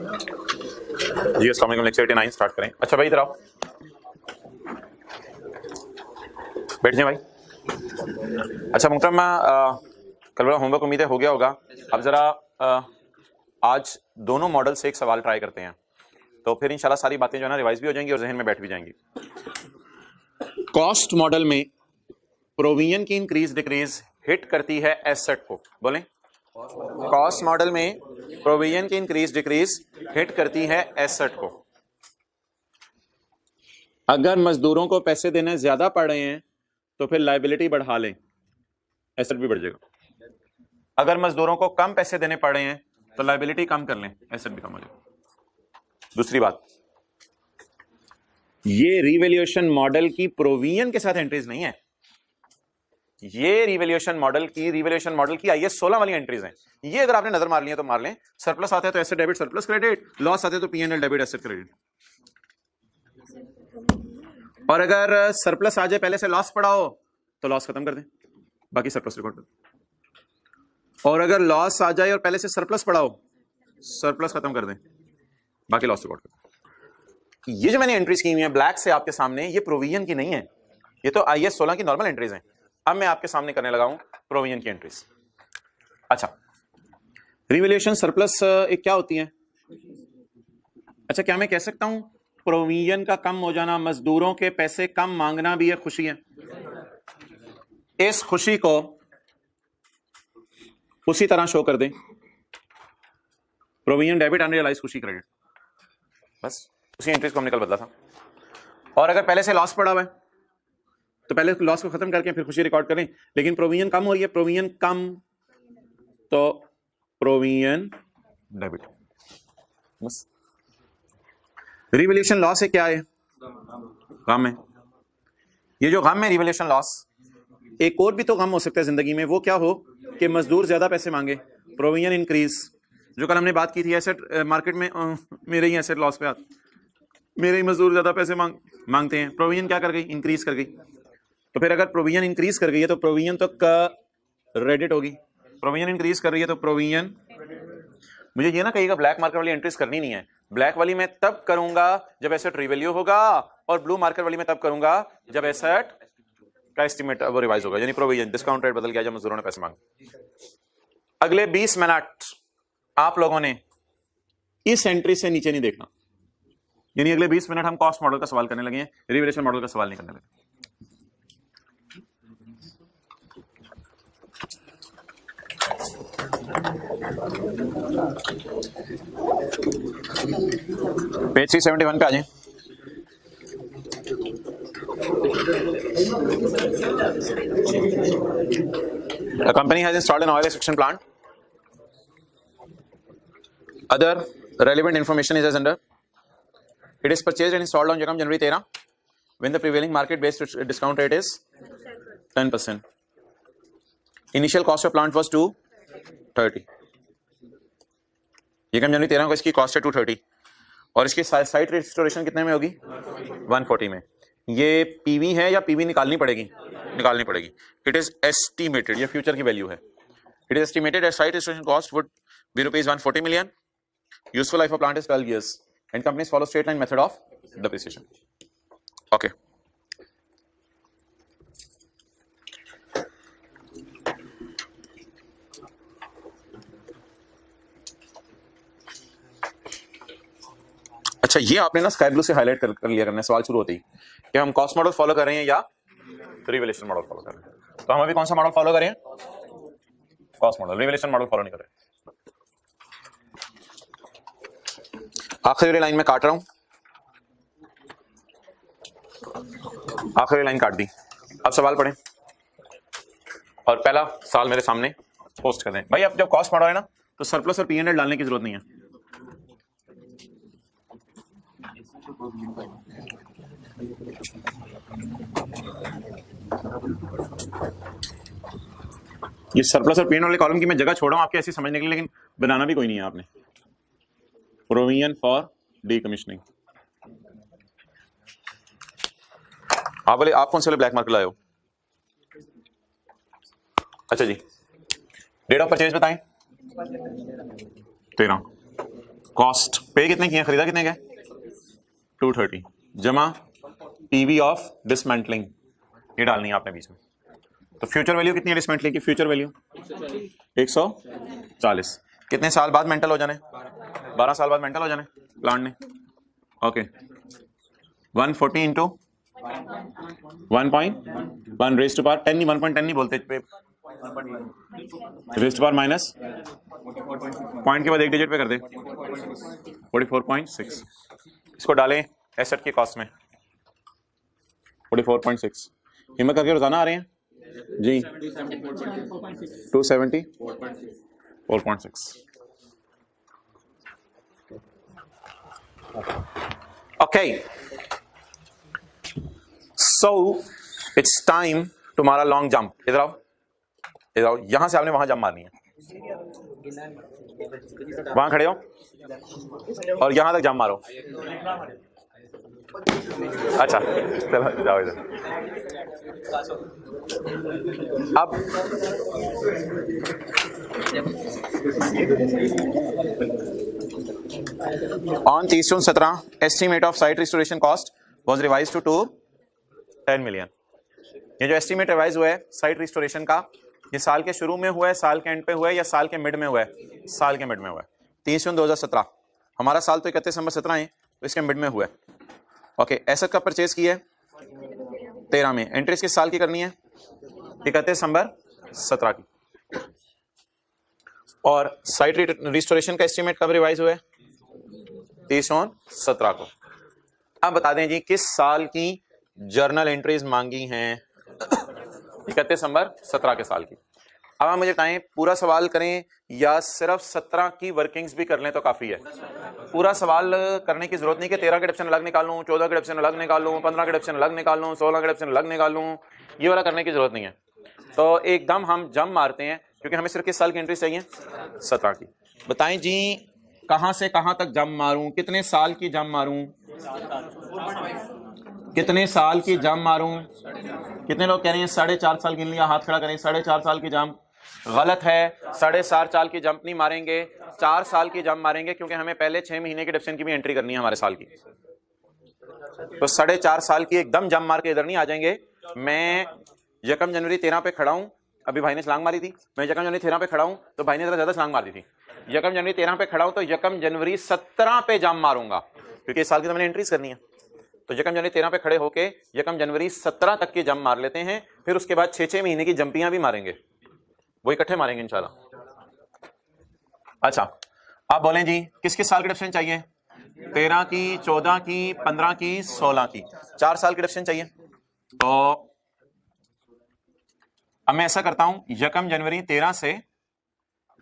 जी अस्सलाम वालेकुम, lecture 89 start करें। अच्छा भाई इधर आओ, बैठ जाए भाई। अच्छा मुहतरमा, कल वाला होमवर्क उम्मीद है हो गया होगा। अब जरा आज दोनों मॉडल से एक सवाल ट्राई करते हैं, तो फिर इंशाल्लाह सारी बातें जो है ना रिवाइज भी हो जाएंगी और जहन में बैठ भी जाएंगी। कॉस्ट मॉडल में प्रोविजन की इंक्रीज डिक्रीज हिट करती है एसेट को। बोलें, कॉस्ट मॉडल में प्रोविजन की इंक्रीज डिक्रीज हिट करती है एसेट को। अगर मजदूरों को पैसे देने ज्यादा पड़ रहे हैं तो फिर लायबिलिटी बढ़ा लें, एसेट भी बढ़ जाएगा। अगर मजदूरों को कम पैसे देने पड़ रहे हैं तो लायबिलिटी कम कर लें, एसेट भी कम हो जाएगा। दूसरी बात, ये रिवैल्यूएशन मॉडल की प्रोविजन के साथ एंट्रीज नहीं है, ये रिवैल्यूएशन मॉडल की आईएस 16 वाली एंट्रीज हैं। ये अगर आपने नजर मार लिया तो मार लें। सरप्लस आता है तो asset debit surplus credit, loss आते तो पीएनएल डेबिट एसेट क्रेडिट। और अगर सरप्लस आ जाए पहले से लॉस पड़ा हो तो लॉस खत्म कर दें, बाकी सरप्लस रिकॉर्ड कर दें। और अगर लॉस आ जाए और पहले से सरप्लस पड़ा हो, सरप्लस खत्म कर दें, बाकी लॉस रिकॉर्ड कर दें। ये जो मैंने एंट्रीज की हुई है ब्लैक से आपके सामने, ये प्रोविजन की नहीं है, ये तो आईएस 16 की नॉर्मल एंट्रीज हैं। अब मैं आपके सामने करने लगा हूं प्रोविजन की एंट्रीज। अच्छा, रिवैल्यूएशन सरप्लस एक क्या होती है? अच्छा, क्या मैं कह सकता हूं प्रोविजन का कम हो जाना, मजदूरों के पैसे कम मांगना भी एक खुशी है? इस खुशी को उसी तरह शो कर दें, प्रोविजन डेबिट अनरियलाइज्ड खुशी क्रेडिट, बस उसी एंट्रीज को हमने कल बदला था। और अगर पहले से लॉस पड़ा हुआ है तो पहले लॉस को खत्म करके फिर खुशी रिकॉर्ड करें। लेकिन प्रोविजन कम हो रही है, प्रोविजन कम, तो प्रोविजन डेबिट बस। रिवैल्यूएशन लॉस है, क्या है? गम है। ये जो गम है रिवैल्यूएशन लॉस, एक और भी तो गम हो सकता है जिंदगी में, वो क्या हो कि मजदूर ज्यादा पैसे मांगे, प्रोविजन इंक्रीज। जो कल हमने बात की थी एसेट मार्केट में, मेरे ही एसेट लॉस पे आते, मेरे ही मजदूर ज्यादा पैसे मांगते हैं, प्रोविजन क्या कर गई? इंक्रीज कर गई। तो फिर अगर प्रोविजन इंक्रीज कर गई है तो प्रोविजन तो क्रेडिट होगी, प्रोविजन इंक्रीज कर रही है तो प्रोविजन। मुझे ये ना कहिएगा ब्लैक मार्केट वाली एंट्रीज करनी नहीं है। ब्लैक वाली मैं तब करूंगा जब एसेट रिवैल्यू होगा, और ब्लू मार्केट वाली मैं तब करूंगा जब एसेट का एस्टीमेट वो रिवाइज होगा, यानी प्रोविजन डिस्काउंट रेट बदल गया जब मजदूरों ने पैसे मांगे। अगले 20 मिनट आप लोगों ने इस एंट्री से नीचे नहीं देखना, यानी अगले 20 मिनट हम कॉस्ट मॉडल का सवाल करने लगे हैं, रिवैल्यूएशन मॉडल का सवाल नहीं करने लगे। पेज 371 पे आ जाएं। A company has installed an oil extraction plant. Other relevant information is as under. It is purchased and installed on January 13 when the prevailing market-based discount rate is 10%. Initial cost of plant was 230. ये कम जनवरी 13 को इसकी cost है 230 और इसकी site restoration कितने में होगी? 140 में। ये पीवी है या पीवी निकालनी पड़ेगी? निकालनी पड़ेगी। इट इज एस्टिमेटेड, ये फ्यूचर की वैल्यू है। It is estimated that site restoration cost would be ₹140 million. Useful life of plant is 12 years and companies follow straight line method of depreciation. Okay. अच्छा, ये आपने ना स्काई ब्लू से highlight कर लिया करना सवाल शुरू होते ही कि हम कॉस्ट मॉडल फॉलो कर रहे हैं या रिवैल्यूएशन मॉडल फॉलो कर रहे हैं। तो हम अभी कौन सा मॉडल फॉलो करें? Cost model. Revaluation model follow नहीं कर रहे। आखिरी लाइन में काट रहा हूं, आखिरी लाइन काट दी। अब सवाल पढ़ें और पहला सवाल मेरे सामने पोस्ट कर दें। भाई अब जब कॉस्ट मॉडल है ना तो सरप्लस और पीएनएल डालने की जरूरत नहीं है। ये सरप्लस और पीएनएल वाले कॉलम की मैं जगह छोड़ रहा हूं आपके ऐसे समझने के लिए, लेकिन बनाना भी कोई नहीं है आपने। Provision for decommissioning. आप बोले आप कौन से वाले ब्लैक मार्कर लाए हो? अच्छा जी, डेट ऑफ परचेज बताएं। 13। कॉस्ट पे कितने किए, खरीदा कितने के 230 जमा पीवी ऑफ डिसमेंटलिंग, ये डालनी है आपने बीच में। तो फ्यूचर वैल्यू कितनी है डिसमेंटलिंग की, फ्यूचर वैल्यू 140। कितने साल बाद मेंटल हो जाने, 12 साल बाद मेंटल हो जाने प्लांट ने। Okay 140 into 1.1 raise to power 10 नहीं, 1.10 नहीं बोलते पे, raise to power minus point के बाद एक डिजिट पे कर दे 44.6। इसको डालें एसेट की कॉस्ट में 44.6। हिम्मत करके रोजाना आ रहे हैं जी 274.6। ओके सो इट्स टाइम तुम्हारा लॉन्ग जंप। इधर आओ, इधर आओ, यहां से आपने वहां जंप मारनी है, वहां खड़े हो और यहां तक जंप मारो। अच्छा चलो जाओ इधर। अब on 30/17 estimate of site restoration cost was revised to 10 million. ये जो एस्टीमेट रिवाइज हुआ है साइट रिस्टोरेशन का, ये साल के शुरू में हुआ है, साल के एंड पे हुआ है, या साल के मिड में हुआ है, साल के मिड में हुआ है। 30/2017 हमारा साल तो 31 दिसंबर 17 है, तो इसके मिड में हुआ है। ओके एसेट का परचेज किया है 13 में, एंट्रीज किस साल की करनी है 31 दिसंबर 17 की। और साइट रिस्टोरेशन का एस्टीमेट कब रिवाइज हुआ है 30/17 को। अब बता दें जी किस साल की जर्नल एंट्रीज मांगी हैं 31 दिसंबर 17 के साल की। अब आप मुझे बताएं पूरा सवाल करें या सिर्फ 17 की वर्किंग्स भी कर लें तो काफी है। पूरा सवाल करने की जरूरत नहीं कि 13 के डिप्शन अलग निकाल लूं, 14 के डिप्शन अलग निकाल लूं, 15 के डिप्शन अलग निकाल लूं, 16 के डिप्शन अलग निकाल लूं, ये वाला करने की जरूरत नहीं है। तो एकदम हम जंप मारते हैं क्योंकि हमें सिर्फ किस साल की एंट्रीज चाहिए 17 की। बताएं जी कहां से कहां तक जंप मारूं, कितने साल की जंप मारूं, कितने साल की जंप मारूं। कितने लोग कह रहे हैं 4.5 साल गिन लिया, हाथ खड़ा करें। 4.5 साल की जंप गलत है, 4.5 साल की जंप नहीं मारेंगे, 4 साल की जंप मारेंगे क्योंकि हमें पहले 6 महीने के डिप्शन की भी एंट्री करनी है हमारे साल की। तो 4.5 साल की एकदम जंप मार के इधर नहीं आ जाएंगे। मैं 1 जनवरी 13 पे खड़ा हूं, अभी भाई ने छलांग मारी थी, मैं 1 जनवरी 13 पे खड़ा हूं तो भाई ने जरा ज्यादा छलांग मारी थी। 1 जनवरी 13 पे खड़ा हूं तो 1 जनवरी 17 पे जंप मारूंगा क्योंकि इस साल की तो मैंने एंट्रीज करनी है। तो 1 जनवरी 13 पे खड़े होके 1 जनवरी 17 तक की जंप मार लेते हैं, फिर उसके बाद 6-6 महीने की जंपियां भी मारेंगे, वो इकट्ठे मारेंगे इंशाल्लाह। अच्छा आप बोलें जी किस किस साल की डिप्शन चाहिए 13 की, 14 की, 15 की, 16 की, 4 साल की डिप्शन चाहिए। तो अब मैं ऐसा करता हूं 1 जनवरी 13 से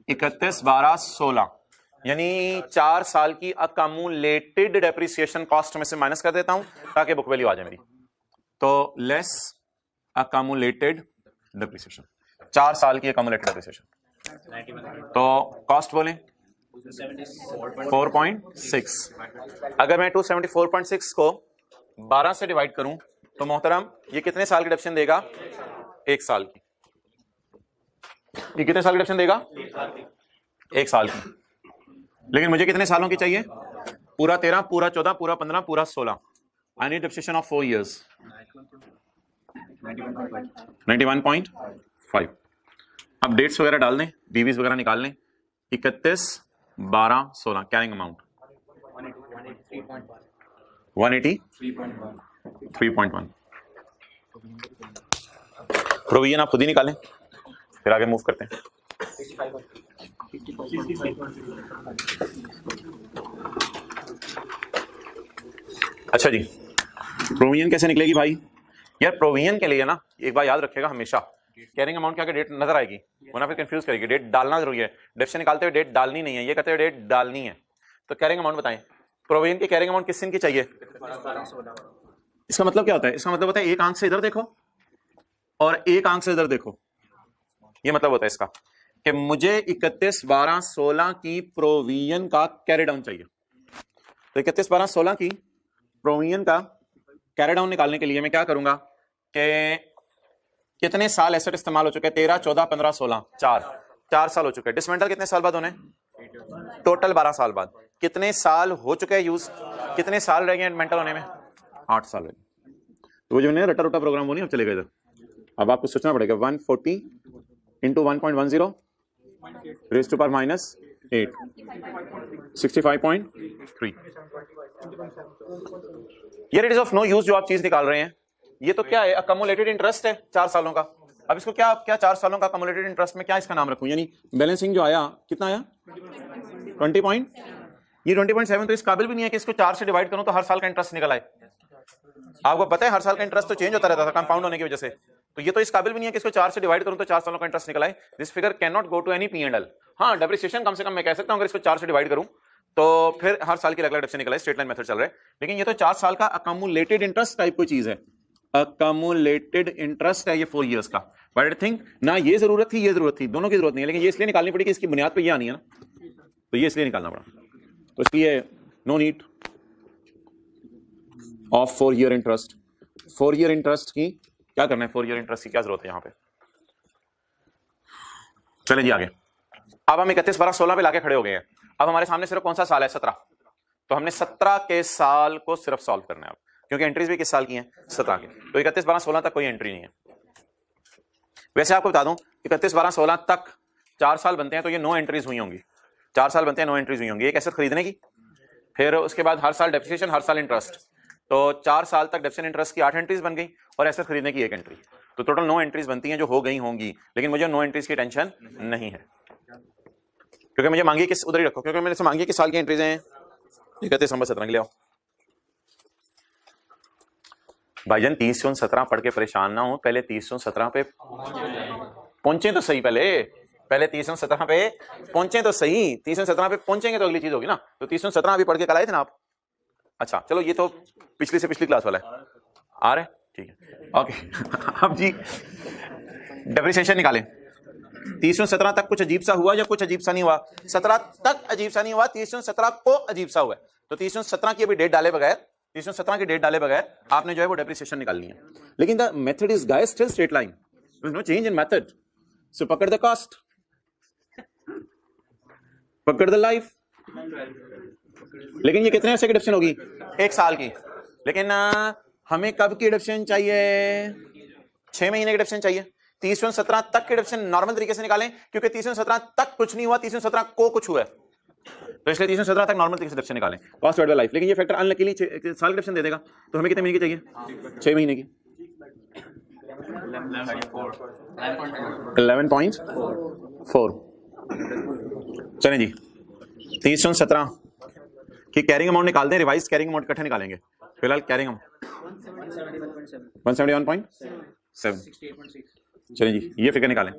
31/12/16 यानी 4 साल की अकमुलेटेड डेप्रिसिएशन कॉस्ट में से माइनस कर देता हूं ताकि बुक वैल्यू आ जाए मेरी। तो लेस अकमुलेटेड डेप्रिसिएशन, 4 साल की अकमुलेटेड डेप्रिसिएशन। तो कॉस्ट बोलें 4.6। अगर मैं 274.6 को 12 से डिवाइड करूं तो मोहतरम ये कितने साल की डिप्शन देगा 1 साल की। ये कितने साल की डिप्शन देगा 1 साल की। लेकिन मुझे कितने सालों की चाहिए पूरा 13, पूरा 14, पूरा 15, पूरा 16। I need depression of 4 years 91.5। अब डेट्स वगैरह डाल दें, बीवीज वगैरह निकाल लें। 31/12/16 कैरिंग अमाउंट 183.1। प्रोविजन आप खुद ही निकालें फिर आगे मूव करते हैं। अच्छा जी प्रोविजन कैसे निकलेगी भाई यार। प्रोविजन के लिए ना एक बार याद रखिएगा हमेशा कैरिंग अमाउंट के आगे डेट नजर आएगी वरना फिर कंफ्यूज करेगी। डेट डालना जरूरी है, डेट से निकालते हुए डेट डालनी नहीं है, ये कहते हुए डेट डालनी है। तो कैरिंग अमाउंट बताएं प्रोविजन की कैरिंग अमाउंट किस दिन की चाहिए। इसका मतलब क्या होता है, इसका मतलब होता है एक आंख से इधर देखो और एक आंख से इधर देखो। ये मतलब होता है इसका कि मुझे 31/12/16 की प्रोविजन का कैरी डाउन चाहिए। तो 31/12/16 की प्रोविजन का कैरी डाउन निकालने के लिए मैं क्या करूंगा कि कितने साल एसेट इस्तेमाल हो चुके हैं 13, 14, 15, 16, 4 साल हो चुके हैं। डिसमेंटल कितने साल बाद होने टोटल 12 साल बाद। कितने साल हो चुके हैं यूज, कितने साल रह गए मेंटल होने में, 8 साल रह गए। तो वो जो नहीं रटा रोटा प्रोग्राम वो नहीं अब चलेगा इधर। अब आपको सोचना पड़ेगा 140 इंटू 1.10 रेज़ टू पावर -8 65.3। ये it is of no use जो आप चीज निकाल रहे हैं। ये तो क्या है, अकमुलेटेड इंटरेस्ट है 4 सालों का। अब इसको क्या 4 सालों का अकमुलेटेड इंटरेस्ट में क्या इसका नाम रखूं, यानी बैलेंसिंग जो आया कितना आया 20 पॉइंट, ये 20.7 तो इस काबिल भी नहीं है कि इसको 4 से डिवाइड करूं तो हर साल का इंटरेस्ट निकल आए। आपको पता है हर साल का इंटरेस्ट तो चेंज होता रहता था कंपाउंड होने की वजह से, तो ये तो इस काबिल भी नहीं है कि इसको 4 से डिवाइड करूं तो 4 सालों का इंटरेस्ट निकल आए। This figure can not go to any P&L। हाँ, डेप्रिसिएशन कम से कम मैं कह सकता हूं अगर इसको 4 से डिवाइड करूं तो फिर हर साल की रेगुलर डेप्रिसिएशन निकल आए, स्ट्रेट लाइन मेथड चल रहा है। लेकिन ये तो 4 साल का अकमुलेटेड इंटरेस्ट टाइप कोई चीज है, अकमुलेटेड इंटरेस्ट है ये 4 इयर्स का। बट आई थिंक ना ये जरूरत थी, ये जरूरत थी, दोनों की जरूरत नहीं है, लेकिन ये इसलिए निकालनी पड़ी कि इसकी बुनियाद पे ये आनी है ना, तो ये इसलिए निकालना पड़ा। तो इसलिए no need of 4 year interest. 4 year interest की क्या करना है, 4 ईयर इंटरेस्ट की क्या जरूरत है यहां पे। चलें जी आगे। अब हम 31 12 16 पे लाके खड़े हो गए हैं। अब हमारे सामने सिर्फ कौन सा साल है, 17। तो हमने 17 के साल को सिर्फ सॉल्व करना है अब, क्योंकि एंट्रीज भी किस साल की हैं, 17 की। तो 31 12 16 तक कोई एंट्री नहीं है। वैसे आपको बता दूं 31 12 16 तक 4 साल बनते हैं तो ये 9 एंट्रीज हुई होंगी। 4 साल बनते हैं, 9 एंट्रीज हुई होंगी एक एसेट खरीदने की। फिर उसके बाद हर साल डेप्रिसिएशन, हर साल इंटरेस्ट, तो 4 साल तक डेप्रिसिएशन इंटरेस्ट की 8 एंट्रीज बन गई और एसेट खरीदने की 1 एंट्री। तो टोटल 9 एंट्रीज बनती हैं जो हो गई होंगी। लेकिन मुझे 9 एंट्रीज की टेंशन नहीं है, क्योंकि मुझे मांगी किस उधर ही रखो, क्योंकि मैंने से मांगी किस साल की एंट्रीज हैं, 31 दिसंबर 17 के लिए आओ। भाईजान 30 से 17 पढ़ के परेशान ना हो, पहले 30 से 17 पे पहुंचे तो सही, पहले 30 से 17 पे पहुंचे तो सही। 30 से 17 पे पहुंचेंगे तो अगली चीज होगी ना। तो 30 से 17 अभी पढ़ के कल आए थे ना आप। अच्छा चलो, ये तो पिछली से पिछली क्लास वाला है, आ रहे ठीक है ओके। अब जी डेप्रिसिएशन निकालें। 30 से 17 तक कुछ अजीब सा हुआ या कुछ अजीब सा नहीं हुआ, 17 तक अजीब सा नहीं हुआ, 30 से 17 को अजीब सा हुआ। तो 30 से 17 की अभी डेट डाले बगैर, 30 से 17 की डेट डाले बगैर आपने जो है वो डेप्रिसिएशन निकालनी है। लेकिन the method is guys still straight line, there is no change in method. So पकड़ द कॉस्ट, पकड़ द लाइफ। लेकिन ये कितने अर्से की डिडक्शन होगी, 1 साल की। लेकिन हमें कब की डिडक्शन चाहिए, 6 महीने की डिडक्शन चाहिए। 30 से 17 तक की डिडक्शन नॉर्मल तरीके से निकालें, क्योंकि 30 से 17 तक कुछ नहीं हुआ, 30 से 17 को कुछ हुआ है, तो इसलिए 30 से 17 तक नॉर्मल तरीके से डिडक्शन निकालें, कॉस्ट डिवाइडेड बाय लाइफ। लेकिन ये फैक्टर अनलकीली साल की डिडक्शन दे देगा, तो हमें कितने महीने की चाहिए, 6 महीने की। 11.4। चलें जी, 30 से 17 की कैरिंग अमाउंट निकाल दें, रिवाइज कैरिंग अमाउंट इकट्ठे निकालेंगे। फिलहाल कैरिंग अमाउंट 171.7। चलिए जी, ये फिगर निकालें।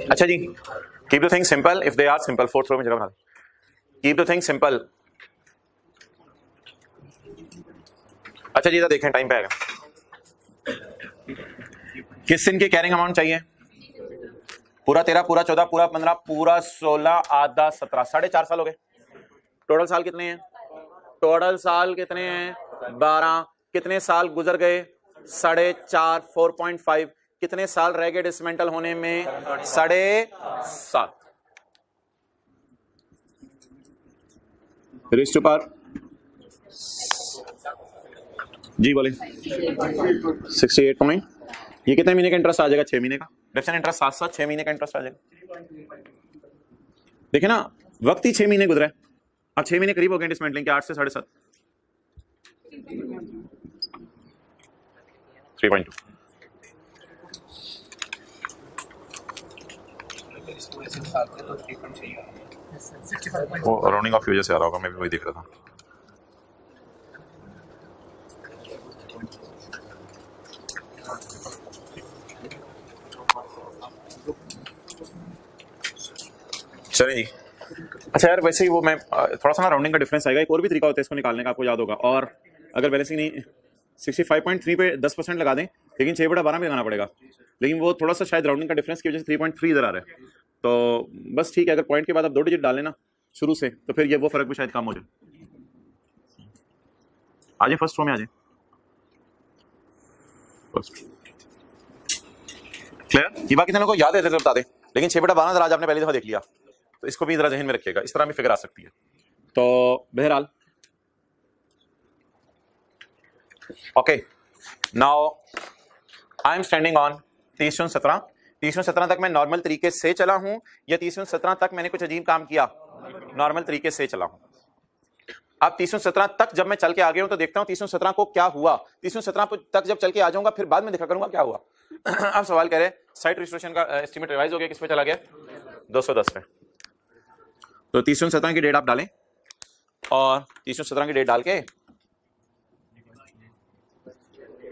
अच्छा जी, keep the thing simple if they are simple. 4th row में जगह बना दें। Keep the thing simple. अच्छा जी, देखें टाइम पे आएगा। किस दिन की कैरिंग अमाउंट चाहिए, पूरा 13, पूरा 14, पूरा 15, पूरा 16, आधा 17, 4.5 साल हो गए। टोटल साल कितने हैं, टोटल साल कितने हैं 12। कितने साल गुजर गए, 4.5, 4.5। कितने साल रह गए डिसमेंटल होने में, 7.5। रेज़ टू पावर जी बोले 68 पॉइंट। ये कितने महीने का इंटरेस्ट आ जाएगा, 6 महीने का। डिडक्शन इंटरेस्ट 7 6 महीने का इंटरेस्ट आ जाएगा। देखिए ना, वक्त ही 6 महीने गुजरा है, अब 6 महीने करीब हो गए डिसमेंटलिंग के, 8 से 7.5। 3.2। वो राउंडिंग ऑफ की वजह से आ रहा होगा, मैं भी वही देख रहा था। चलिए जी। अच्छा यार, वैसे ही वो मैं थोड़ा सा ना राउंडिंग का डिफरेंस आएगा, एक और भी तरीका होता है इसको निकालने का, आपको याद होगा। और अगर बैलेंसिंग नहीं 65.3 पे 10% लगा दें, लेकिन 6/12 में लगाना पड़ेगा। लेकिन वो थोड़ा सा शायद राउंडिंग का डिफरेंस की वजह से 3.3 इधर आ रहा है। तो बस ठीक है, अगर पॉइंट के बाद आप 2 डिजिट डालें ना शुरू से, तो फिर ये वो फर्क भी शायद कम हो जाए। आजे फर्स्ट रो में आजे, क्लियर? ये बाकी कितने को याद है तो बता दे, लेकिन 6/12 आज आपने पहली दफा देख लिया, तो इसको भी जरा जहन में रखिएगा, इस तरह भी फिगर आ सकती है। तो बहरहाल okay, now I am standing on 30/17। 30/17 तक मैं नॉर्मल तरीके से चला हूं, या 30/17 तक मैंने कुछ अजीब काम किया? नॉर्मल तरीके से चला हूं। अब 30/17 तक जब मैं चल के आ गया हूं तो देखता हूं 30/17 को क्या हुआ। 30/17 तक जब चल के आ जाऊंगा फिर बाद में देखा करूंगा क्या हुआ। अब सवाल कह रहे हैं साइट रिस्ट्रिक्शन का एस्टीमेट रिवाइज हो गया, किस पे चला गया? 210 पे। तो 30/17 की डेट आप डालें और 30/17 की डेट डाल के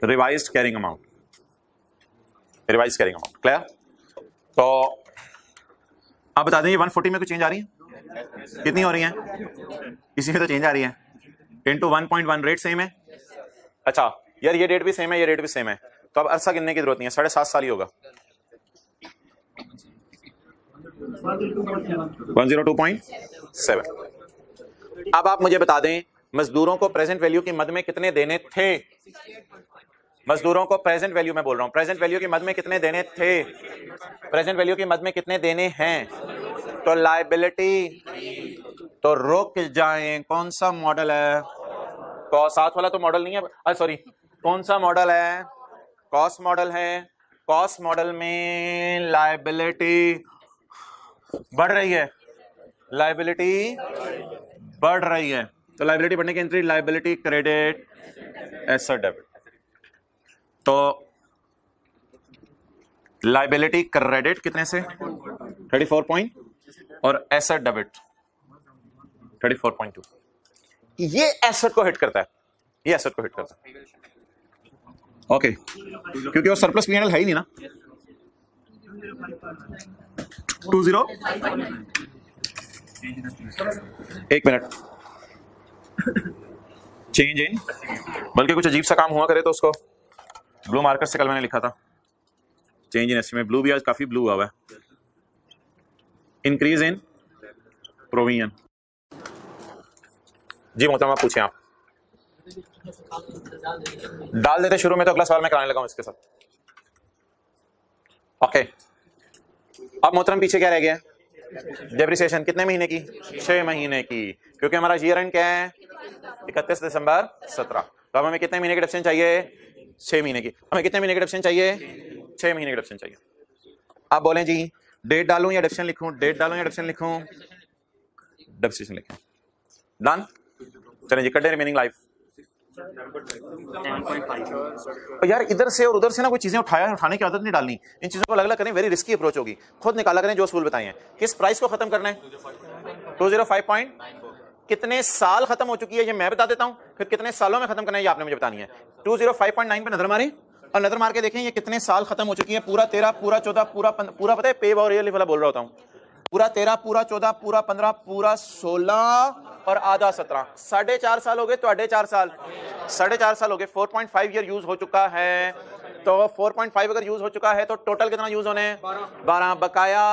revised carrying amount, revise carrying amount, clear? तो आप बता दें ये 140 में कुछ चेंज आ रही है? कितनी हो रही है? इसी में तो चेंज आ रही है। इनटू 1.1 रेट सेम है। अच्छा यार ये रेट भी सेम है, ये रेट भी सेम है, तो अब अरसा गिनने की जरूरत नहीं है, 7.5 साल ही होगा। 102.7। अब आप मुझे बता दें मजदूरों को प्रेजेंट वैल्यू की मद में कितने देने थे? मजदूरों को प्रेजेंट वैल्यू में बोल रहा हूं, प्रेजेंट वैल्यू की मद में कितने देने थे? प्रेजेंट वैल्यू की मद में कितने देने हैं? तो लायबिलिटी, तो रुक जाएं, कौन सा मॉडल है? साथ वाला तो मॉडल नहीं है, सॉरी, कौन सा मॉडल है? कॉस्ट मॉडल है। कॉस्ट मॉडल में लायबिलिटी बढ़ रही है, लायबिलिटी बढ़ रही है, तो लायबिलिटी बढ़ने की entry liability credit asset debit. तो लायबिलिटी क्रेडिट कितने से? 34 पॉइंट, और एसेट डेबिट 34.2। ये एसेट को हिट करता है, ये एसेट को हिट करता है। ओके, क्योंकि वो सरप्लस P&L है ही नहीं ना। 20 एक मिनट, चेंज इन, बल्कि कुछ अजीब सा काम हुआ करे तो उसको ब्लू मार्कर से कल मैंने लिखा था, चेंज इन एस्टीमेट। ब्लू भी आज काफी ब्लू हुआ है। Increase in provision. जी मोहतरमा आप पूछें। आप डाल देते शुरू में, तो अगला सवाल मैं कराने लगा हूं इसके साथ। ओके, अब मोहतरम पीछे क्या रह गया? डेप्रिसिएशन कितने महीने की? 6 महीने की, क्योंकि हमारा ईयर एंड क्या है? 31 दिसंबर 17। तो अब हमें कितने महीने की डेप्रिसिएशन चाहिए? 6 महीने की। हमें कितने महीने की डेप्रिसिएशन चाहिए? 6 महीने की डेप्रिसिएशन चाहिए। आप बोलें जी डेट डालूं या डेप्रिसिएशन लिखूं? डेट डालूं या डेप्रिसिएशन लिखूं? डेप्रिसिएशन लिखें। डन। चलें जी, कट रिमेनिंग लाइफ। यार इधर से और उधर से ना कोई चीजें उठाने की आदत नहीं डालनी, इन चीजों को अलग अलग करें, वेरी रिस्की अप्रोच होगी। खुद निकाला करें जो असूल बताए हैं। किस प्राइस को खत्म करना है? 205 कितने साल खत्म हो चुकी है ये मैं बता देता हूं, फिर कितने सालों में खत्म करना है ये आपने मुझे बतानी है। 205.9 पे नजर मारें और नजर मार के देखें ये कितने साल खत्म हो चुकी है। पूरा 13, पूरा 14, पूरा पता है पे और रियल वाला बोल रहा होता हूं। पूरा 13, पूरा 14, पूरा 15, पूरा 16 और आधा 17, 4.5 साल हो गए। तो 4.5 साल, 4.5 साल हो गए। 4.5 ईयर यूज हो चुका है, तो 4.5 अगर यूज हो चुका है तो टोटल कितना यूज होने? 12, बकाया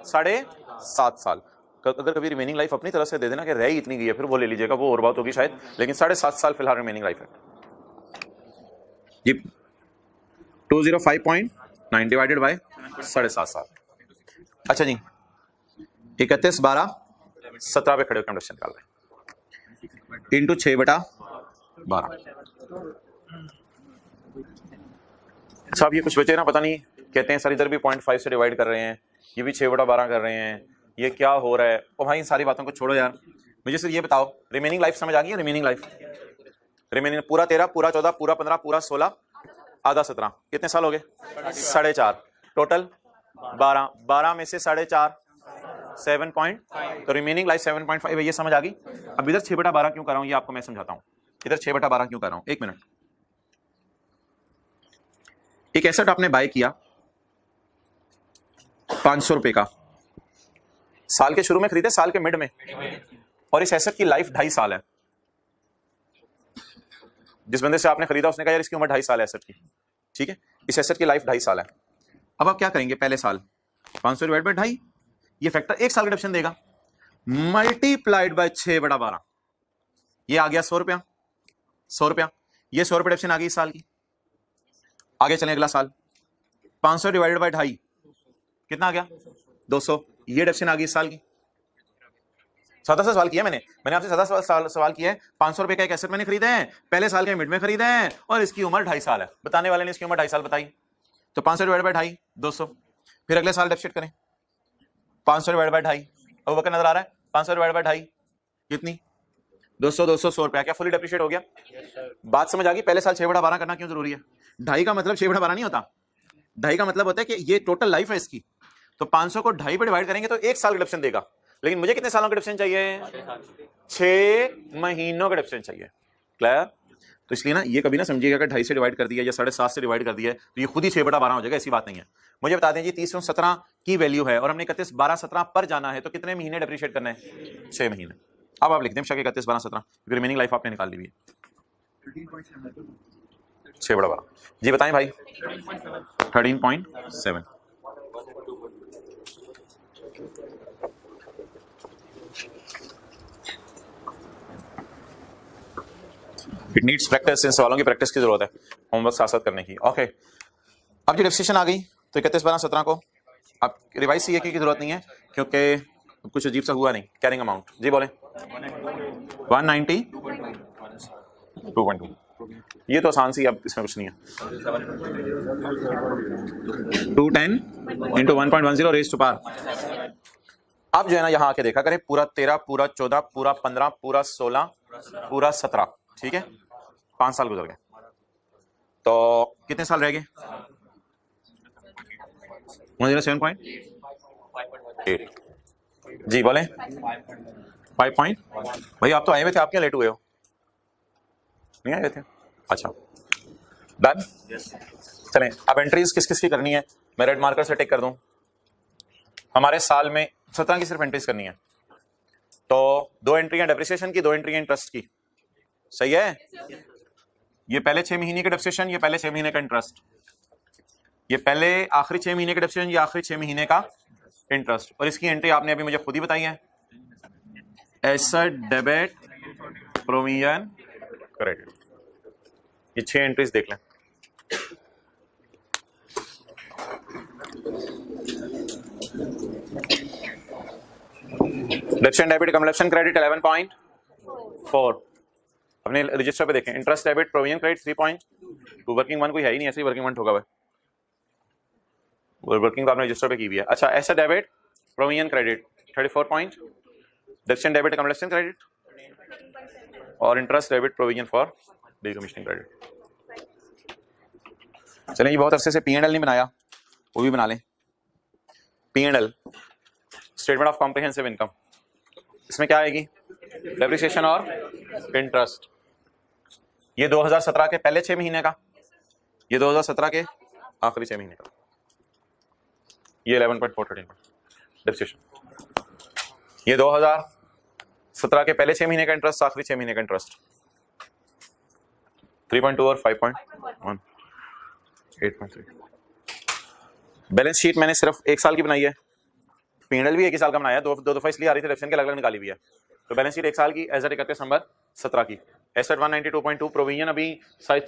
7.5 साल। अगर कभी रिमेनिंग लाइफ अपनी तरफ से दे देना कि रह ही इतनी गई है, फिर वो ले लीजिएगा, वो और बात होगी शायद, लेकिन 7.5 साल फिलहाल रिमेनिंग लाइफ है जी। 205.9 डिवाइडेड बाय 7.5 साल। अच्छा जी, 31/12/17 पे खड़े होकर डेप्रिसिएशन निकाल रहे हैं, इंटू 6/12। अच्छा, अब ये कुछ बचे ना, पता नहीं, कहते हैं सर इधर भी 0.5 से डिवाइड कर रहे हैं, ये भी 6/12 कर रहे हैं, ये क्या हो रहा है? ओ भाई इन सारी बातों को छोड़ो यार, मुझे सिर्फ ये बताओ रिमेनिंग लाइफ समझ आ गई है? रिमेनिंग लाइफ, रिमेनिंग पूरा 13, पूरा 14, पूरा 15, पूरा 16, आधा 17, कितने साल हो गए? 4.5। टोटल 12, 12 में से 4.5 7 पॉइंट, तो रिमेनिंग लाइफ 7.5 है। ये समझ आ गई। अब इधर 6/12 क्यों कर रहा हूं ये आपको मैं समझाता हूं। इधर 6/12 क्यों कर रहा हूं, एक मिनट। एक एसेट आपने बाय किया 500 रुपए का, साल के शुरू में खरीदे, साल के मिड में, और इस एसेट की लाइफ 2.5 साल है। जिस बंदे से आपने खरीदा उसने कहा यार इसकी उम्र 2.5 साल है एसेट की, ठीक है, इस एसेट की लाइफ 2.5 साल है। अब आप क्या करेंगे, पहले साल 500 डिवाइड बाई 2.5, ये फैक्टर एक साल का डिडक्शन देगा, मल्टीप्लाइड बाय 6/12, ये आ गया 100 रुपया, 100 रुपया, ये 100 रुपये डिडक्शन आ गई इस साल की। आगे चलें अगला साल, 500 डिवाइडेड बाय 2.5 कितना आ गया, 200, ये डिडक्शन आ गई इस साल की। सादा सा सवाल किया मैंने आपसे सादा सवाल किया है। 500 रुपए का एक एसेट मैंने खरीदा है, पहले साल के मिड में खरीदा है और इसकी उम्र 2.5 साल है, बताने वाले ने इसकी उम्र 2.5 साल बताई, तो 500 डिवाइड बाय 2.5 200। फिर अगले साल डेप्सिट करें, 500 डिवाइड बाय 2.5, अब वक्त नजर आ रहा है, 500 डिवाइड बाय 2.5 कितनी, 200, 200, 100 रुपया, क्या फुली डेप्रिशिएट हो गया? बात समझ आ गई? पहले साल 6/12 करना क्यों जरूरी है? 2.5 का मतलब 6/12 नहीं होता, 2.5 का मतलब होता है कि ये टोटल लाइफ है इसकी, तो 500 को 2.5 पे डिवाइड करेंगे तो एक साल का डिडक्शन देगा, लेकिन मुझे कितने सालों का डिडक्शन चाहिए? 6 महीनों का डिडक्शन चाहिए। क्लियर? तो इसलिए ना ये कभी ना समझिएगा कि 2.5 से डिवाइड कर दिया या 7.5 से डिवाइड कर दिया तो ये खुद ही 6/12 हो जाएगा, ऐसी बात नहीं है। मुझे बता दें जी 30/17 की वैल्यू है और हमने 31/12/17 पर जाना है, तो कितने महीने डेप्रिशिएट करना है? 6 महीने। अब आप लिख दें 31/12/17, रिमेनिंग लाइफ आपने निकाल ली है 6/12। जी बताएं भाई। 13.7। इट नीड्स प्रैक्टिस, इन सवालों की प्रैक्टिस की जरूरत है होमवर्क साथ साथ करने की। ओके, अब जो डेफिनेशन आ गई तो 31/12/17 को अब रिवाइज सीए की जरूरत नहीं है क्योंकि कुछ अजीब सा हुआ नहीं। कैरिंग अमाउंट जी बोले 190.2, ये तो आसान सी, अब इसमें कुछ नहीं है। 210 इंटू 1.10 रेज़ टू पावर। अब जो है ना यहाँ आके देखा करें, पूरा 13, पूरा 14, पूरा 15, पूरा 16, पूरा 17, ठीक है, 5 साल गुजर गए, तो कितने साल रह गए? 107.8। जी बोले 5 भाई आप तो आए हुए थे, आप क्या लेट हुए हो? नहीं आए थे? अच्छा डन। चलें अब एंट्रीज किस किस की करनी है, मैं रेड मार्कर से टिक कर दूं। हमारे साल में 17 की सिर्फ एंट्रीज करनी है, तो 2 एंट्रियां डेप्रिसिएशन की, 2 एंट्रियां इंटरेस्ट की, सही है? ये पहले 6 महीने का डेप्रिसिएशन, ये पहले 6 महीने का इंटरेस्ट, ये पहले आखिरी 6 महीने का डेप्रिसिएशन, ये आखिरी 6 महीने का इंटरेस्ट, और इसकी एंट्री आपने अभी मुझे खुद ही बताई है, एसेट डेबिट प्रोविजन क्रेडिट। ये 6 एंट्रीज देख लें। डेप्रिसिएशन डेबिट कमलेप्शन क्रेडिट 11.4, अपने रजिस्टर पे देखें। Interest debit provision credit 3.2, working one कोई है ही नहीं, ऐसे ही वर्किंग वन ठोका हुआ है, वर्किंग तो आपने रजिस्टर पे की भी है। अच्छा, asset debit provision credit 34. Depreciation debit कमलेप्शन क्रेडिट और interest debit provision for decommissioning credit. चलें, ये बहुत अरसे से P&L नहीं बनाया, वो भी बना लें। P&L statement of comprehensive income, इसमें क्या आएगी? डेप्रिसिएशन और इंटरेस्ट। ये 2017 के पहले 6 महीने का, ये 2017 के आखिरी 6 महीने का, ये 11.413 डेप्रिसिएशन। ये 2017 के पहले 6 महीने का इंटरेस्ट, आखिरी 6 महीने का इंटरेस्ट 3.2 और 5.1 8.3। बैलेंस शीट मैंने सिर्फ 1 साल की बनाई है, P&L भी 1 ही साल का बनाया, दो दफा इसलिए आ रही थी, डेप्रिसिएशन के अलग अलग निकाली हुई है। तो बैलेंस शीट 1 साल की एज एट 31 दिसंबर 17 की। एसेट 192.2, प्रोविजन अभी शायद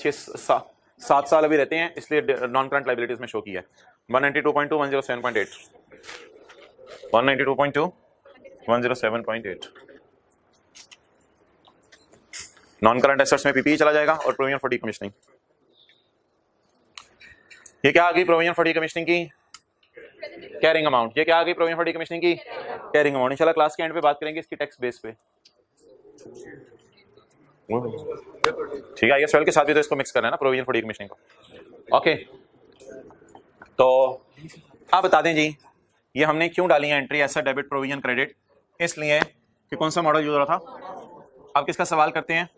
7 साल अभी रहते हैं, इसलिए नॉन करंट लायबिलिटीज में शो किया है। 192.2 107.8, 192.2 107.8। नॉन करंट एसेट्स में पीपीई चला जाएगा और प्रोविजन फॉर डीकमीशनिंग। ये क्या आ गई प्रोविजन फॉर डीकमीशनिंग की? Carrying amount. ये क्या आ गई प्रोविजन फॉर डीकमीशनिंग की? Carrying amount. इंशाल्लाह क्लास के एंड पे बात करेंगे इसकी टैक्स बेस पे, ठीक है। आईएएस 12 के साथ भी तो इसको मिक्स करना है ना, प्रोविजन फॉर डीकमीशनिंग को। ओके, तो आप बता दें जी ये हमने क्यों डाली है entry asset debit provision credit? इसलिए कि कौन सा मॉडल यूज हो रहा था। आप किसका सवाल करते हैं?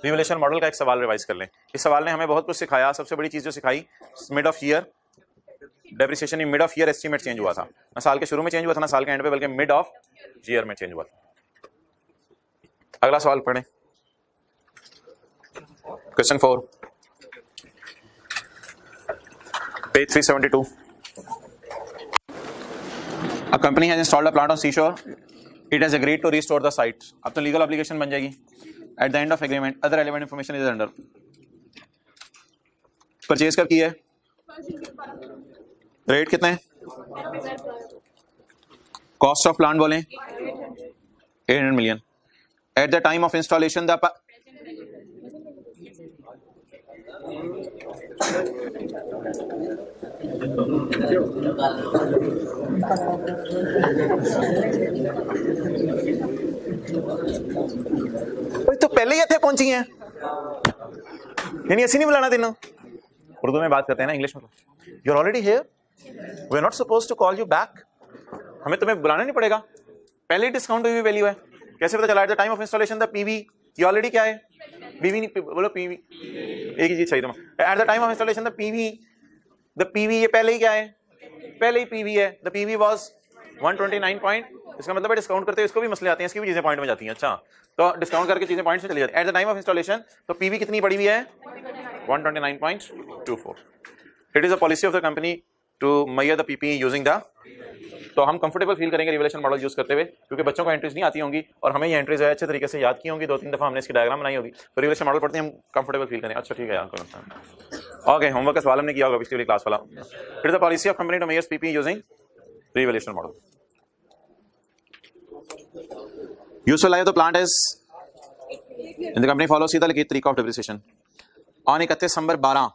रिवैल्यूएशन मॉडल का एक सवाल रिवाइज कर लें। इस सवाल ने हमें बहुत कुछ सिखाया। सबसे बड़ी चीज जो सिखाई, mid of year depreciation in mid of year estimate change हुआ था, ना साल के शुरू में चेंज हुआ था ना साल के एंड पे, बल्कि मिड ऑफ ईयर में चेंज हुआ था। अगला सवाल पढ़ें, question 4 page 372। A company has installed a plant on seashore. It has agreed to restore the site. अब तो लीगल ऑब्लिगेशन बन जाएगी. At the end of agreement, other relevant information is under. Purchase कब की है? रेट कितना है? Cost of plant बोलें 800 million. At the time of installation, the तो पहले ही इतने पहुंची हैं, यानी ऐसे नहीं बुलाना तेन. उर्दू में बात करते हैं ना, इंग्लिश में. You are already here, we are not suppose to call you back. हमें तुम्हें बुलाना नहीं पड़ेगा, पहले ही डिस्काउंट हुई वैल्यू है. कैसे पता चला? Eight the time of installation the PV, ये ऑलरेडी क्या है? बीवी नहीं बोलो, पीवी एक ही चीज चाहिए तुम्हें. Eight the time of installation the PV ये पहले ही क्या है? पहले ही पीवी है. The PV was 129 point. इसका मतलब है डिस्काउंट करते हैं इसको भी मसले आते हैं, इसकी भी चीजें पॉइंट में जाती हैं. अच्छा, तो डिस्काउंट करके चीजें पॉइंट्स में चली जाती है. At the time of installation तो पीवी कितनी पड़ी हुई है? 129.24. It is a policy of the company to measure the PP using the. तो हम कंफर्टेबल फील करेंगे रिवलेशन मॉडल यूज करते हुए, क्योंकि बच्चों को एंट्रीज नहीं आती होंगी और हमें ये एंट्रीज अच्छे तरीके से याद की होंगी. 2-3 दफा हमने इसकी डायग्राम बनाई होगी, तो रिवलेशन मॉडल पढ़ते हैं हम कंफर्टेबल फील करें. अच्छा ठीक है यार, ओके. होमवर्क का सवाल हमने किया होगा पिछली वाली क्लास वाला. It is the policy of company to measure PP using revaluation model. Useful life of the plant is in the company follow सीधा लिखित तरीका ऑफ डिप्रिसिएशन ऑन 31 दिसंबर 12.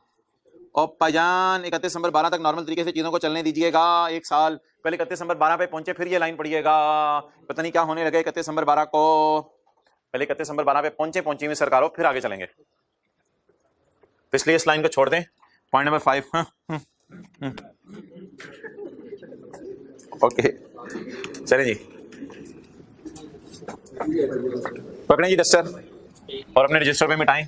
और पाजान 31 दिसंबर 12 तक नॉर्मल तरीके से चीजों को चलने दीजिएगा. एक साल पहले 31 दिसंबर 12 पे पहुंचे, फिर ये लाइन पढ़िएगा. पता नहीं क्या होने लगे 31 दिसंबर 12 को. पहले 31 दिसंबर 12 पे पहुंची हुई सरकारों, फिर आगे चलेंगे. इसलिए इस लाइन को छोड़ दें. Point number 5. ओके चलें जी, पकड़ें जी डस्टर और अपने रजिस्टर पे मिटाएं.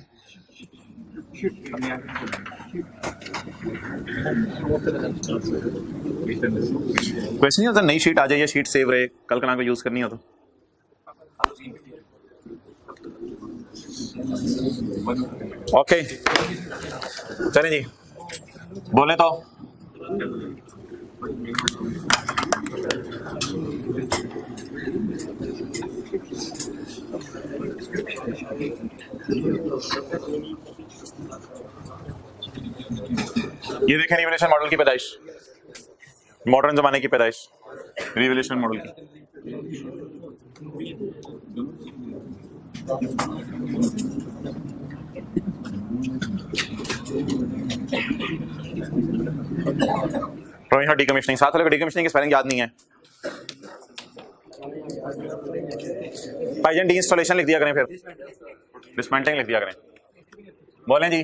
क्वेश्चन नहीं होता नई शीट आ जाए, शीट सेव रहे, कल कल को यूज करनी हो तो. ओके चलें जी, बोले तो. ये देखें रिवोल्यूशन मॉडल की पैदाइश, मॉडर्न जमाने की पैदाइश रिवोल्यूशन मॉडल की. डीकमीशनिंग, साथ वाले को डीकमीशनिंग की स्पेलिंग याद नहीं है. भाईजान डी इंस्टॉलेशन लिख दिया करें, फिर डिसमेंटलिंग लिख दिया करें. बोलें जी.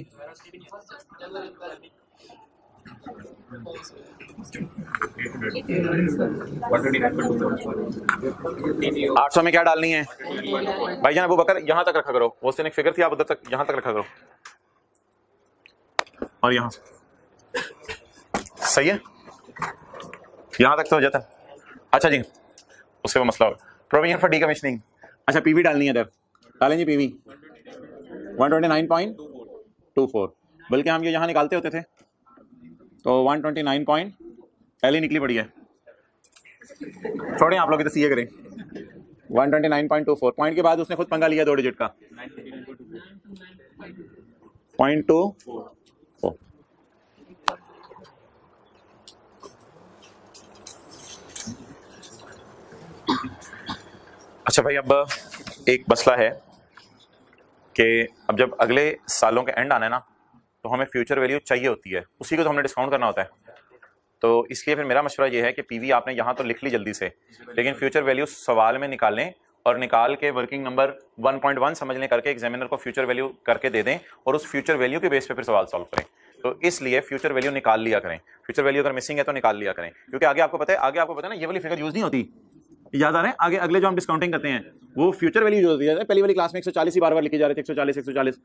800 में क्या डालनी है भाईजान? अबू बकर यहां तक रखा करो, उस दिन एक फिगर थी, आप उधर तक यहां तक रखा करो और यहां सही है, यहां तक तो हो जाता है. अच्छा जी, उससे वो मसला होगा. Provision for decommissioning. अच्छा पीवी डालनी है, इधर डालें जी पीवी 129.24. बल्कि हम ये यहाँ निकालते होते थे तो 129 पॉइंट पहले निकली पड़ी है. छोड़ें आप लोग, इधर सीए करें. 129.24 पॉइंट के बाद उसने खुद पंगा लिया 2 डिजिट का 0.24. अच्छा भाई, अब एक मसला है कि अब जब अगले सालों के एंड आना है ना, तो हमें फ्यूचर वैल्यू चाहिए होती है, उसी को तो हमने डिस्काउंट करना होता है. तो इसलिए फिर मेरा मशवरा ये है कि पीवी आपने यहाँ तो लिख ली जल्दी से, लेकिन फ्यूचर वैल्यू सवाल में निकालें और निकाल के वर्किंग नंबर 1.1 समझ लें करके एग्जामिनर को फ्यूचर वैल्यू करके दे दें और उस फ्यूचर वैल्यू के बेस पे फिर सवाल सॉल्व करें. तो इसलिए फ्यूचर वैल्यू निकाल लिया करें. फ्यूचर वैल्यू अगर मिसिंग है तो निकाल लिया करें, क्योंकि आगे आपको पता है ना ये वाली फिगर यूज नहीं होती. याद आ रहे हैं? आगे अगले जो हम डिस्काउंटिंग करते हैं वो फ्यूचर वैल्यू यूज होती है. पहली वाली क्लास में 140 ही बार लिखे जा रहे थे, 140,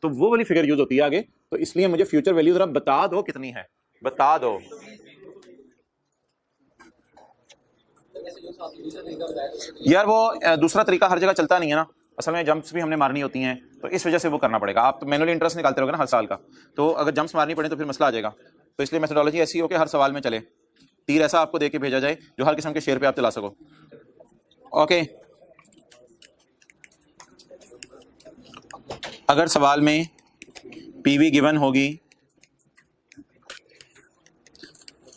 तो वो वाली फिगर यूज होती है आगे. तो इसलिए मुझे फ्यूचर वैल्यू जरा बता दो कितनी है, बता दो. यार वो दूसरा तरीका हर जगह चलता नहीं है ना, असल में जंप्स भी हमने मारनी होती हैं, तो इस वजह से वो करना पड़ेगा. आप तो मैनुअली इंटरेस्ट निकालते रहोगे ना हर साल का, तो अगर जंप्स मारनी पड़े तो फिर मसला आ जाएगा. तो इसलिए मेथोडोलॉजी ऐसी हो कि हर सवाल में चले. तीर ऐसा आपको देके भेजा जाए जो हर किस्म के शेयर पे आप चला सको। ओके, अगर सवाल में पीवी गिवन होगी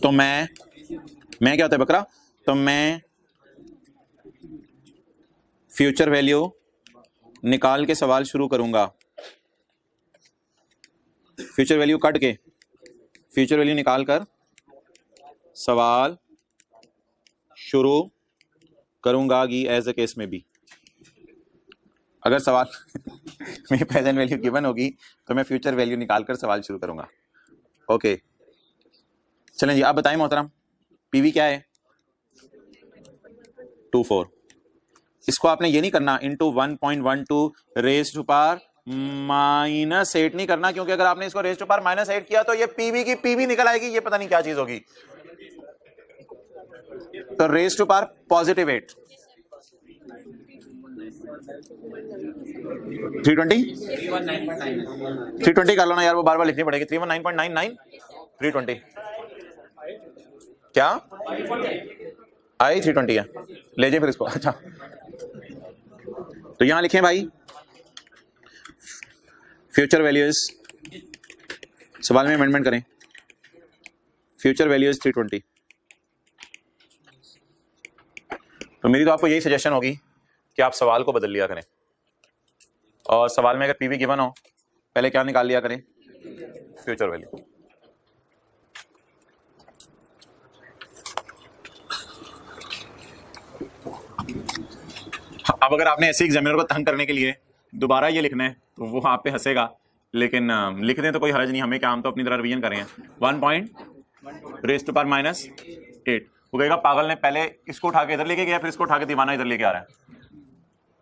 तो मैं क्या होता है बकरा, तो मैं फ्यूचर वैल्यू निकाल के सवाल शुरू करूंगा। फ्यूचर वैल्यू कट के फ्यूचर वैल्यू निकाल कर सवाल शुरू करूंगा एज अ केस में भी। अगर सवाल में प्रेजेंट वैल्यू गिवन होगी तो मैं फ्यूचर वैल्यू निकाल कर सवाल शुरू करूंगा। ओके, चलें जी, आप बताएं मोहतरम, पीवी क्या है? 24। इसको आपने ये नहीं करना इंटू 1.12 रेज टू पावर -8 नहीं करना, क्योंकि अगर आपने इसको रेज टू पावर -8 किया तो ये पीवी की पीवी निकल आएगी, ये पता नहीं क्या चीज होगी। तो रेज टू पावर +8 320 कर लो ना यार, वो बार बार लिखनी पड़ेगी। 319.99 320 क्या आई 320 है, ले जाए फिर इसको। अच्छा, तो यहां लिखें भाई फ्यूचर वैल्यूज, सवाल में अमेंडमेंट करें, फ्यूचर वैल्यूज 320। तो मेरी तो आपको यही सजेशन होगी कि आप सवाल को बदल लिया करें, और सवाल में अगर पीवी गिवन हो पहले क्या निकाल लिया करें? Future value. अब अगर आपने ऐसे एग्जामिनर को तंग करने के लिए दोबारा ये लिखना है तो वो आप पे हंसेगा, लेकिन लिख दें तो कोई हर्ज नहीं, हमें क्या, हम तो अपनी तरह रिवीजन कर रहे हैं। 1.8 वो कहेगा पागल ने पहले इसको उठा के इधर लेके गया, फिर इसको उठा के दीवाना इधर लेके आ रहा है।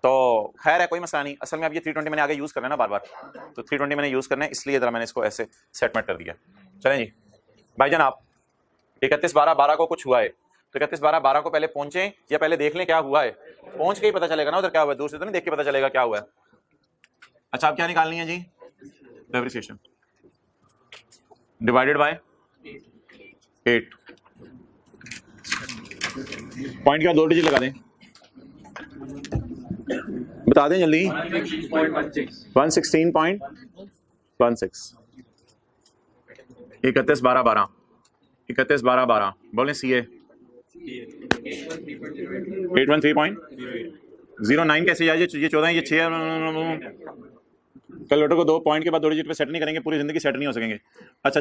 तो खैर है, कोई मसला नहीं। असल में अब ये 320 मैंने आगे यूज करना है ना बार बार, तो 320 मैंने यूज करना है, इसलिए जरा मैंने इसको ऐसे सेटमेंट कर दिया। चलें जी भाईजान, आप 31/12/12 को कुछ हुआ है तो 31/12/12 को पहले पहुंचे या पहले देख लें क्या हुआ है? पहुंच के ही पता चलेगा ना उधर क्या हुआ है, दूर से तो नहीं देख के पता चलेगा क्या हुआ है। अच्छा, आप क्या निकालनी है जी? Depreciation divided by 8। पॉइंट क्या 2 डिजिट लगा दें, बता दें जल्दी। 116.16 31/12/12 31/12/12 बोले सीए 813.09 कैसे जाए? ये 14 है, ये 6 है। कल लोटो को 2 पॉइंट के बाद 2 डिजिट पे सेट नहीं करेंगे, पूरी जिंदगी सेट नहीं हो सकेंगे। अच्छा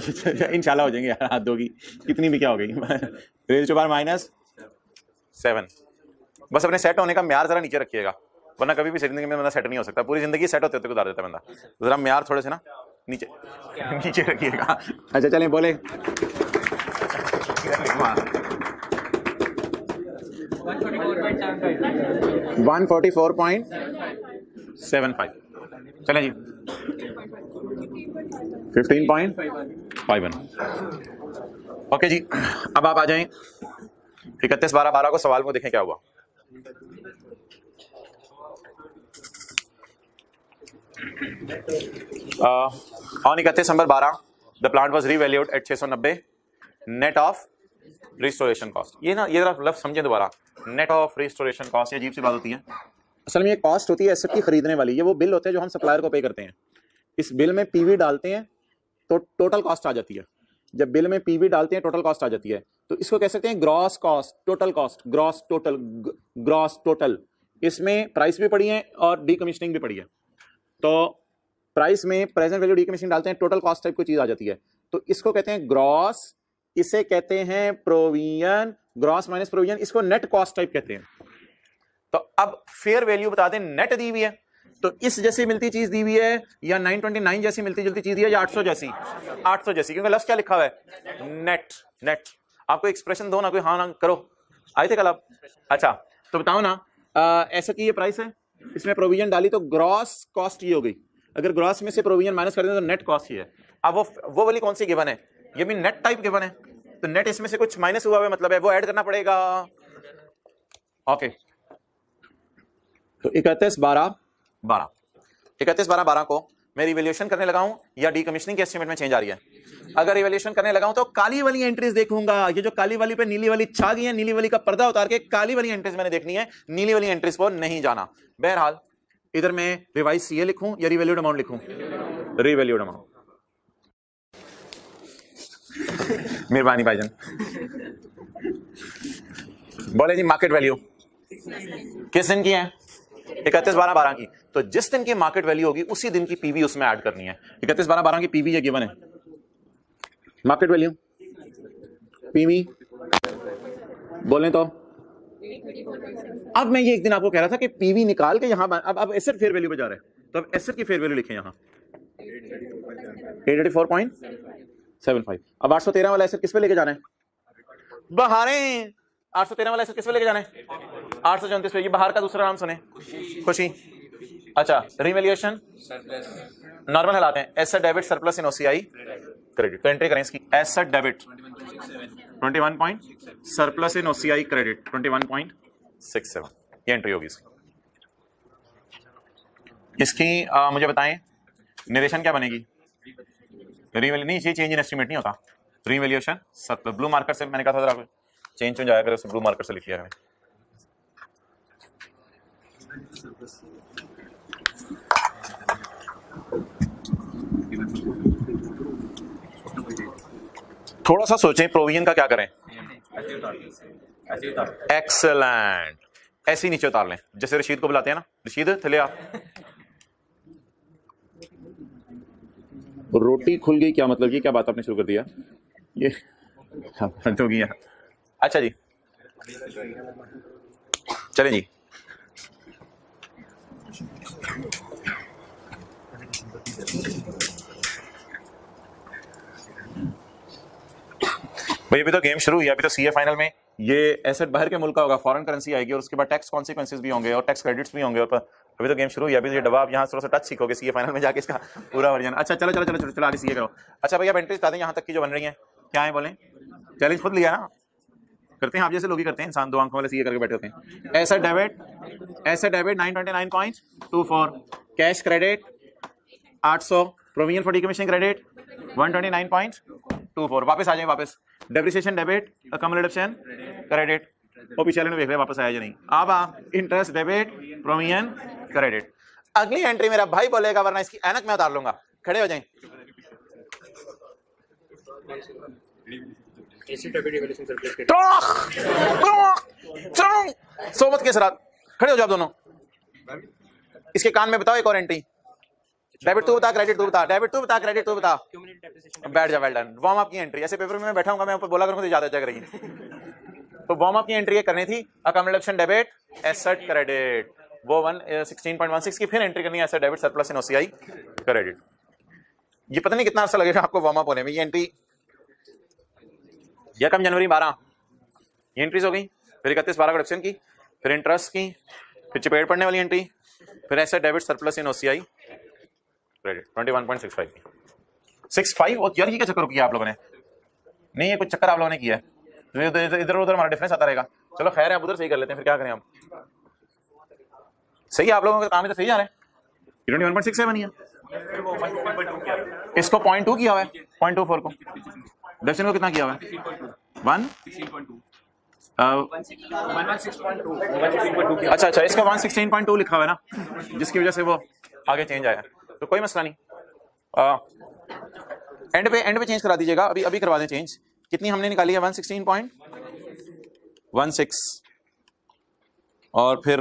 इंशाल्लाह हो जाएंगे यार, हाथ दोगी कितनी भी क्या हो गई। Raise to power -7। बस अपने सेट होने का म्यार जरा नीचे रखिएगा, वरना कभी भी जिंदगी में बंदा सेट नहीं हो सकता। पूरी जिंदगी सेट होते होते गुजार देता बंदा। जरा म्यार थोड़े से ना नीचे रखिएगा। अच्छा चलें, बोले 144.75। चलें जी 15.51। ओके जी, अब आप आ जाएं 31/12/12 को सवाल में देखें क्या हुआ। On 31/12 the plant was revalued at 690 net of restoration cost. ये ना, ये जरा लफ्ज समझें दोबारा, नेट ऑफ रिस्टोरेशन कॉस्ट। ये अजीब सी बात होती है। असल में ये कॉस्ट होती है एसेट की खरीदने वाली, ये वो बिल होते हैं जो हम सप्लायर को पे करते हैं। इस बिल में पीवी डालते हैं तो टोटल कॉस्ट आ जाती है। जब बिल में पीवी डालते हैं टोटल कॉस्ट आ जाती है, तो इसको कह सकते हैं gross cost, total cost, gross total. इसमें प्राइस भी पड़ी है और डीकमीशनिंग भी पड़ी है। तो प्राइस में प्रेजेंट वैल्यू डीकमीशनिंग डालते हैं, टोटल कॉस्ट टाइप कोई चीज आ जाती है, तो इसको कहते हैं ग्रॉस। इसे कहते हैं प्रोविजन, ग्रॉस माइनस प्रोविजन, इसको नेट कॉस्ट टाइप कहते हैं। तो अब फेयर वैल्यू बता दें, नेट दी हुई है तो इस जैसी मिलती चीज दी हुई है, या 929 जैसी मिलती जुलती चीज दी है, या 800 जैसी, क्योंकि लफ्ज क्या लिखा हुआ है? नेट। आपको एक्सप्रेशन दो ना, कोई हाँ ना करो। आए थे कल आप? अच्छा तो बताओ ना, ऐसा की ये प्राइस है, इसमें प्रोविजन डाली तो ग्रॉस कॉस्ट ये हो गई। अगर ग्रॉस में से प्रोविजन माइनस कर दें तो नेट कॉस्ट ही है। अब वो वाली कौन सी गिवन है? ये भी नेट टाइप गिवन है, तो नेट इसमें से कुछ माइनस हुआ है मतलब है, वो ऐड करना पड़ेगा। ओके, तो 31/12/12 को मैं रिवैल्यूएशन करने लगा हूं या डीकमीशनिंग के एस्टीमेट में चेंज आ रही है? अगर इवैल्यूएशन करने लगा हूं तो काली वाली एंट्रीज देखूंगा। ये जो काली वाली पे नीली वाली छा गई है, नीली वाली का पर्दा उतार के काली वाली एंट्रीज मैंने देखनी है, नीली वाली एंट्रीज पर नहीं जाना। बहरहाल इधर मैं रिवाइज सीए लिखूं या रिवैल्यूड अमाउंट लिखूं? Revalued amount. मेहरबानी भाईजान। बोले जी मार्केट वैल्यू किस दिन की है? 31/12/12 की। तो जिस दिन की मार्केट वैल्यू होगी उसी दिन की पीवी उसमें ऐड करनी है। 31/12/12 की पीवी ये गिवन है, मार्केट वैल्यू पीवी बोले तो। अब मैं ये एक दिन आपको कह रहा था कि पीवी निकाल के यहां अब एसेट फेयर वैल्यू पे जा रहे हैं, तो अब एसेट की फेयर वैल्यू लिखें यहां 884.75। अब 813 वाला एसेट किस पे लेके जाना है? बहारे 813 वाला एसेट किस पे लेके जाना है? 834 पे। ये बाहर का दूसरा नाम सुने, खुशी। अच्छा, रिवैल्यूएशन नॉर्मल हलाते हैं, asset debit surplus in OCI credit. तो एंट्री करें इसकी, asset debit 21 point, surplus in OCI credit 21.67। ये एंट्री होगी इसकी। मुझे बताएं निरेशन क्या बनेगी? रिवैल्यू नहीं, ये चेंज इन एस्टीमेट नहीं होता। रिवैल्यूएशन सरप्लस, ब्लू मार्कर से मैंने कहा था जरा चेंज हो जाएगा, ब्लू मार्कर से लिख लिया है। थोड़ा सा सोचें प्रोविजन का क्या करें। एक्सेलेंट, ऐसे ही नीचे उतार लें जैसे रशीद को बुलाते हैं ना, रशीद थले आ। रोटी खुल गई क्या मतलब? ये क्या बात आपने शुरू कर दिया? ये तो गया। अच्छा जी चलें जी। भाई अभी तो गेम शुरू हुई है, अभी तो सीए फाइनल में ये एसेट बाहर के मुल्क का होगा, फॉरेन करेंसी आएगी और उसके बाद टैक्स कॉन्सिक्वेंसेस भी होंगे और टैक्स क्रेडिट्स भी होंगे। और अभी तो गेम शुरू हुई है, अभी ये डब्बा आप यहाँ थोड़ा सा टच सीखोगे सीए फाइनल में जाके इसका पूरा वर्जन। अच्छा चलो चलो चलो चलो चलो आगे सीए करो। अच्छा भैया एंट्रीज बता दें यहाँ तक की जो बन रही है क्या है? बोलें, चैलेंज खुद लिया ना, करते हैं आप जैसे लोग ही करते हैं, इंसान दो आंखों वाले सीए करके बैठे होते हैं। Asset debit 929.24, cash credit 800, provision for decommissioning credit 129.24। वापस आ जाए, वापस डेप्रिसिएशन डेबिट, अकम्युलेशन क्रेडिट, वो पीछे में देख रहे वापस आया या नहीं। अब इंटरेस्ट डेबिट, प्रोविजन क्रेडिट। अगली एंट्री मेरा भाई बोलेगा वरना इसकी ऐनक मैं उतार लूंगा। खड़े हो जाएं। सोबत के साथ खड़े हो जाओ दोनों। इसके कान में बताओ एक और एंट्री। डेबिट तू बता, क्रेडिट तू बता, डेबिट तू बता, क्रेडिट तू बता। बैठ जा, वेल डन। वार्म अप की एंट्री, ऐसे पेपर में मैं बैठा हूँ, मैं ऊपर बोला करूंगा तो ज्यादा चेक रही। तो वार्म अप की एंट्री ये करनी थी, अकम्युलेशन डेबिट, एसेट क्रेडिट, वो 16.16 की फिर एंट्री करनी है, asset debit surplus in OCI credit. ये पता नहीं कितना अर्सा लगेगा आपको वार्म अप होने में। ये एंट्री यह कम जनवरी 12 ये एंट्रीज हो गई, फिर 31/12 रिडक्शन की, फिर इंटरेस्ट की, फिर चपेट पड़ने वाली एंट्री, फिर asset debit surplus in OCI credit 21.65 की 65। और यार ये क्या चक्कर किया आप लोगों ने? नहीं ये कुछ चक्कर आप लोगों ने किया है, इधर उधर हमारा डिफरेंस आता रहेगा। चलो खैर है, आप उधर सही कर लेते हैं, फिर क्या करें हम। सही है, आप लोगों का काम इधर सही जा रहा है। 21.67 ही है, इसको 0.2 किया हुआ है, 0.24 को डिडक्शन को कितना किया हुआ है 116.2। अच्छा अच्छा, इसका 116.2 लिखा हुआ है ना, जिसकी वजह से वो आगे चेंज आया, तो कोई मसला नहीं। एंड पे चेंज करा दीजिएगा, अभी अभी करवा दें चेंज। कितनी हमने निकाली है 116.16 और फिर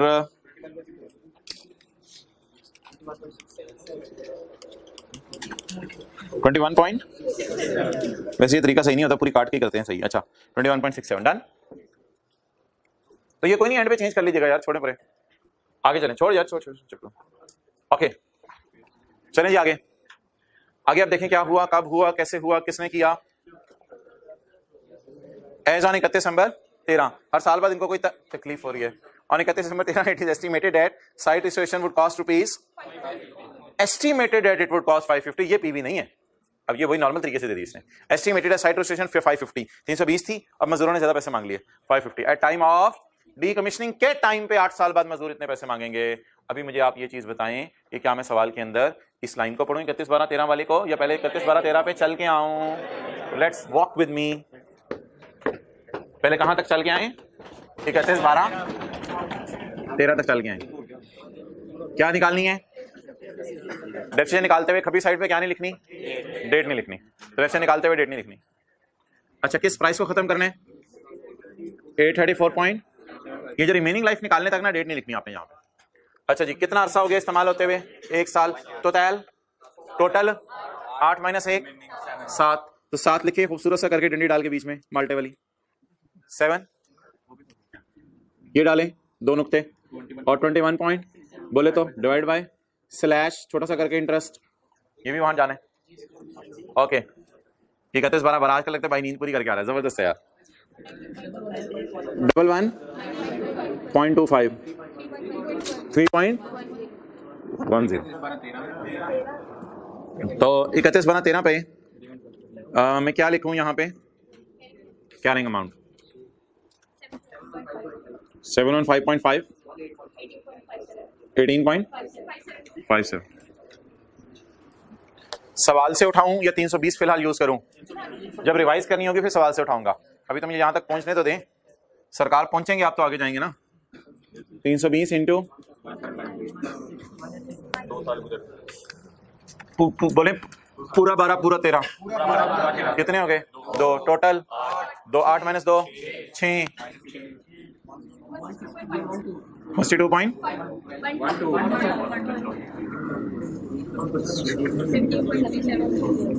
21 पॉइंट, वैसे ये तरीका सही नहीं होता, पूरी काट के करते हैं सही। अच्छा 21.67 डन। तो ये कोई नहीं, एंड पे चेंज कर लीजिएगा यार, छोड़े परे, आगे चलें। छोड़ यार, छोड़ ओके चलें जी आगे। आगे आप देखें क्या हुआ, कब हुआ, कैसे हुआ, किसने किया। एज ऑन 31 दिसंबर 13, हर साल बाद इनको कोई तकलीफ हो रही है। On 31 December 13 it is estimated that site restoration would cost rupees, estimated that it would cost 550। ये पीवी नहीं है, अब ये वही नॉर्मल तरीके से दे दी इसने। एस्टिमेटेड साइट रिस्टोरेशन 550, 320 थी, अब मजदूरों ने ज्यादा पैसे मांग लिए 550। एट टाइम ऑफ डीकमीशनिंग के टाइम पे 8 साल बाद मजदूर इतने पैसे मांगेंगे। अभी मुझे आप ये चीज बताएं कि क्या मैं सवाल के अंदर इस लाइन को पढ़ूं 31 12 13 वाली को, या पहले 31 12 13 पे चल के आऊं? Let's walk with me. पहले कहां तक चल के आए? 31 12 13 तक चल के आए। क्या निकालनी है? डेफिनेशन निकालते हुए खबी साइड पे क्या नहीं लिखनी? डेट नहीं लिखनी। डेफिनेशन निकालते हुए डेट नहीं लिखनी। अच्छा, किस प्राइस को खत्म करना है? 834 पॉइंट। ये जो रिमेनिंग लाइफ निकालने तक ना डेट नहीं लिखनी आपने यहाँ पे। अच्छा जी, कितना अरसा हो गया इस्तेमाल होते हुए? 1 साल। टोटल 8 - 1 7। तो 7 लिखिए खूबसूरत सा करके, डंडी डाल के बीच में माल्टे वाली 7। ये डालें 2 नुक्ते और 21 पॉइंट बोले तो डिवाइड बाय स्लैश छोटा सा करके इंटरेस्ट, ये भी वहां जाना है। ओके, 31 12 12 आजकल लगता है भाई नींद पूरी करके आ रहा है, जबरदस्त है यार। 11.25 3.10। तो 31 12 13 पे मैं क्या लिखूं यहाँ पे? Carrying amount 715.5 18.57। सवाल से उठाऊं या 320 फिलहाल यूज करूं? जब रिवाइज करनी होगी फिर सवाल से उठाऊंगा। अभी तो मुझे यहां तक पहुंचने तो दें। सरकार पहुंचेंगे आप तो आगे जाएंगे ना। 320 इंटू बोले पूरा 12 पूरा 13 कितने हो गए? 2 टोटल 2 8 - 2 6 62 पॉइंट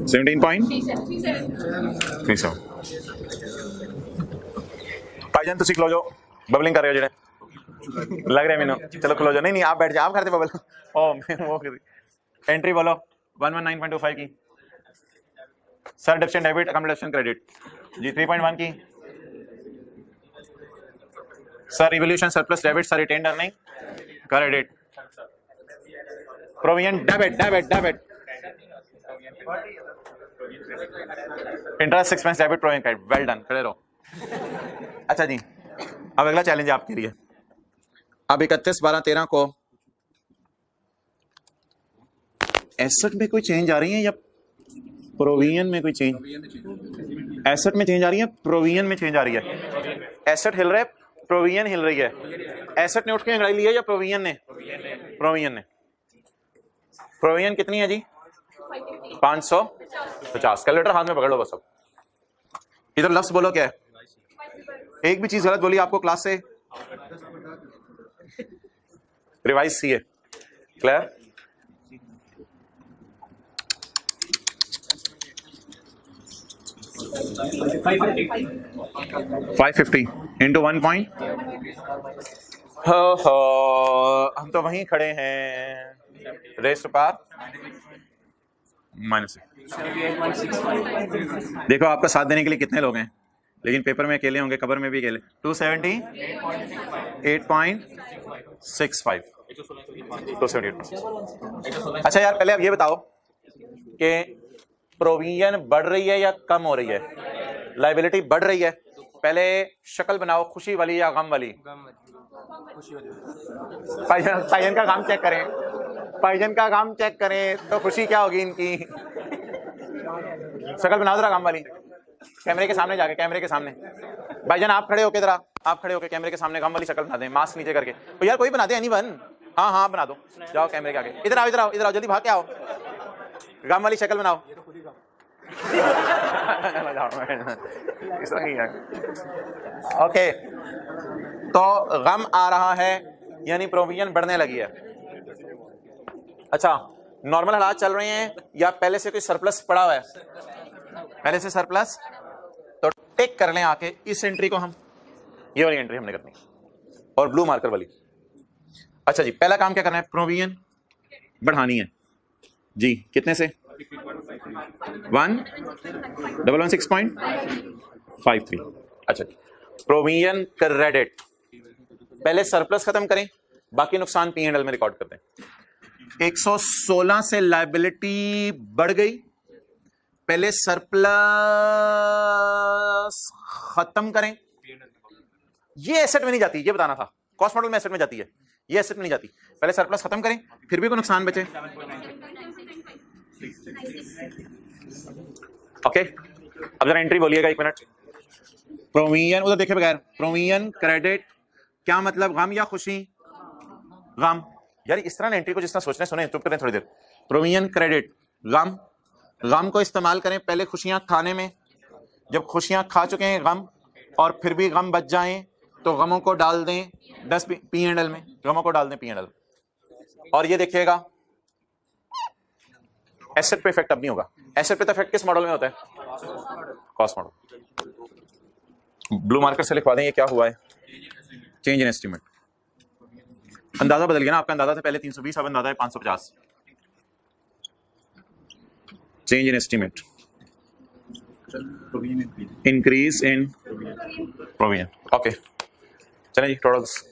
17.37। भाईजान तुसी खलो जाओ, बबलिंग कर रहे हो जेडे लग रहे मैंने। चलो खलो जाओ। नहीं आप बैठ जाओ, आप करते बबल। ओ वो एंट्री बोलो 119.25 की sir, debit debit account credit जी 3.1 की sir, revaluation surplus debit sir, retained earning credit provision debit debit debit interest expense debit provision credit. Well done, खड़े रहो। अच्छा जी, अब अगला चैलेंज आपके लिए। अब 31 12 13 को एसेट में कोई चेंज आ रही है या प्रोविजन में कोई चेंज? एसेट में चेंज आ रही है, प्रोविजन में चेंज आ रही है। एसेट हिल रहा है, प्रोविजन हिल रही है। एसेट ने उठ के अंगड़ाई ली है या प्रोविजन ने? प्रोविजन ने। प्रोविजन कितनी है जी? 550। कैलकुलेटर हाथ में पकड़ लो बस। अब इधर लफ्ज बोलो क्या है? एक भी चीज गलत बोली आपको क्लास से रिवाइज सी है। क्लियर? $550 into 1 point. हम तो वहीं खड़े हैं। रेस्ट पार -। देखो आपका साथ देने के लिए कितने लोग हैं, लेकिन पेपर में अकेले होंगे, कबर में भी अकेले। 278.65। अच्छा यार, पहले आप ये बताओ कि प्रोविजन बढ़ रही है या कम हो रही है? लायबिलिटी बढ़ रही है। पहले शक्ल बनाओ, खुशी वाली या गम वाली? पाइजन का काम चेक करें, पाइजन का काम चेक करें तो खुशी क्या होगी इनकी? शक्ल बनाओ जरा गम वाली, कैमरे के सामने जाके, कैमरे के सामने। भाईजान आप खड़े होके जरा, आप खड़े होके कैमरे के सामने गम वाली शक्ल बना दें, मास्क नीचे करके। तो यार कोई बना दे, एनीवन। हाँ हाँ बना दो, जाओ कैमरे के आगे। इधर आओ, इधर आओ, इधर आओ, जल्दी भाग के आओ, गम वाली शक्ल बनाओ। ओके, तो गम आ रहा है यानी प्रोविजन बढ़ने लगी है। अच्छा, नॉर्मल हालात चल रहे हैं या पहले से कोई सरप्लस पड़ा हुआ है? पहले से सरप्लस, तो टिक कर लें आके इस एंट्री को। हम ये वाली एंट्री हमने करनी और ब्लू मार्कर वाली। अच्छा जी, पहला काम क्या करना है? प्रोविजन बढ़ानी है जी। कितने से? 116.53। अच्छा जी, प्रोविजन क्रेडिट। पहले सरप्लस खत्म करें, बाकी नुकसान P&L में रिकॉर्ड करते हैं। 116 से लायबिलिटी बढ़ गई, पहले सरप्लस खत्म करें। ये एसेट में नहीं जाती, ये बताना था। कॉस्ट मॉडल में एसेट में जाती है, ये एसेट में नहीं जाती। पहले सरप्लस खत्म करें, फिर भी कोई नुकसान बचे ओके, अब जरा एंट्री बोलिएगा 1 मिनट। प्रोविजन, उधर देखे बगैर, प्रोविजन क्रेडिट, क्या मतलब, गम या खुशी? गम। यार इस तरह एंट्री को जिस तरह सोचने, सुने चुप करें थोड़ी देर। प्रोविजन क्रेडिट, गम, गम को इस्तेमाल करें पहले खुशियां खाने में, जब खुशियां खा चुके हैं गम और फिर भी गम बच जाएं तो गमों को डाल दें P&L में, गमों को डाल दें P&L। और ये देखिएगा एसेट पे इफेक्ट अब नहीं होगा। एसेट पे इफेक्ट किस मॉडल में होता है? Cost model. ब्लू मार्कर से लिखवा दें ये क्या हुआ है, चेंज इन एस्टीमेट। अंदाजा बदल गया ना, आपका अंदाजा था पहले 320, अब अंदाजा है 550। Change in estimate, increase in provision. Okay चलें जी, टोटल्स।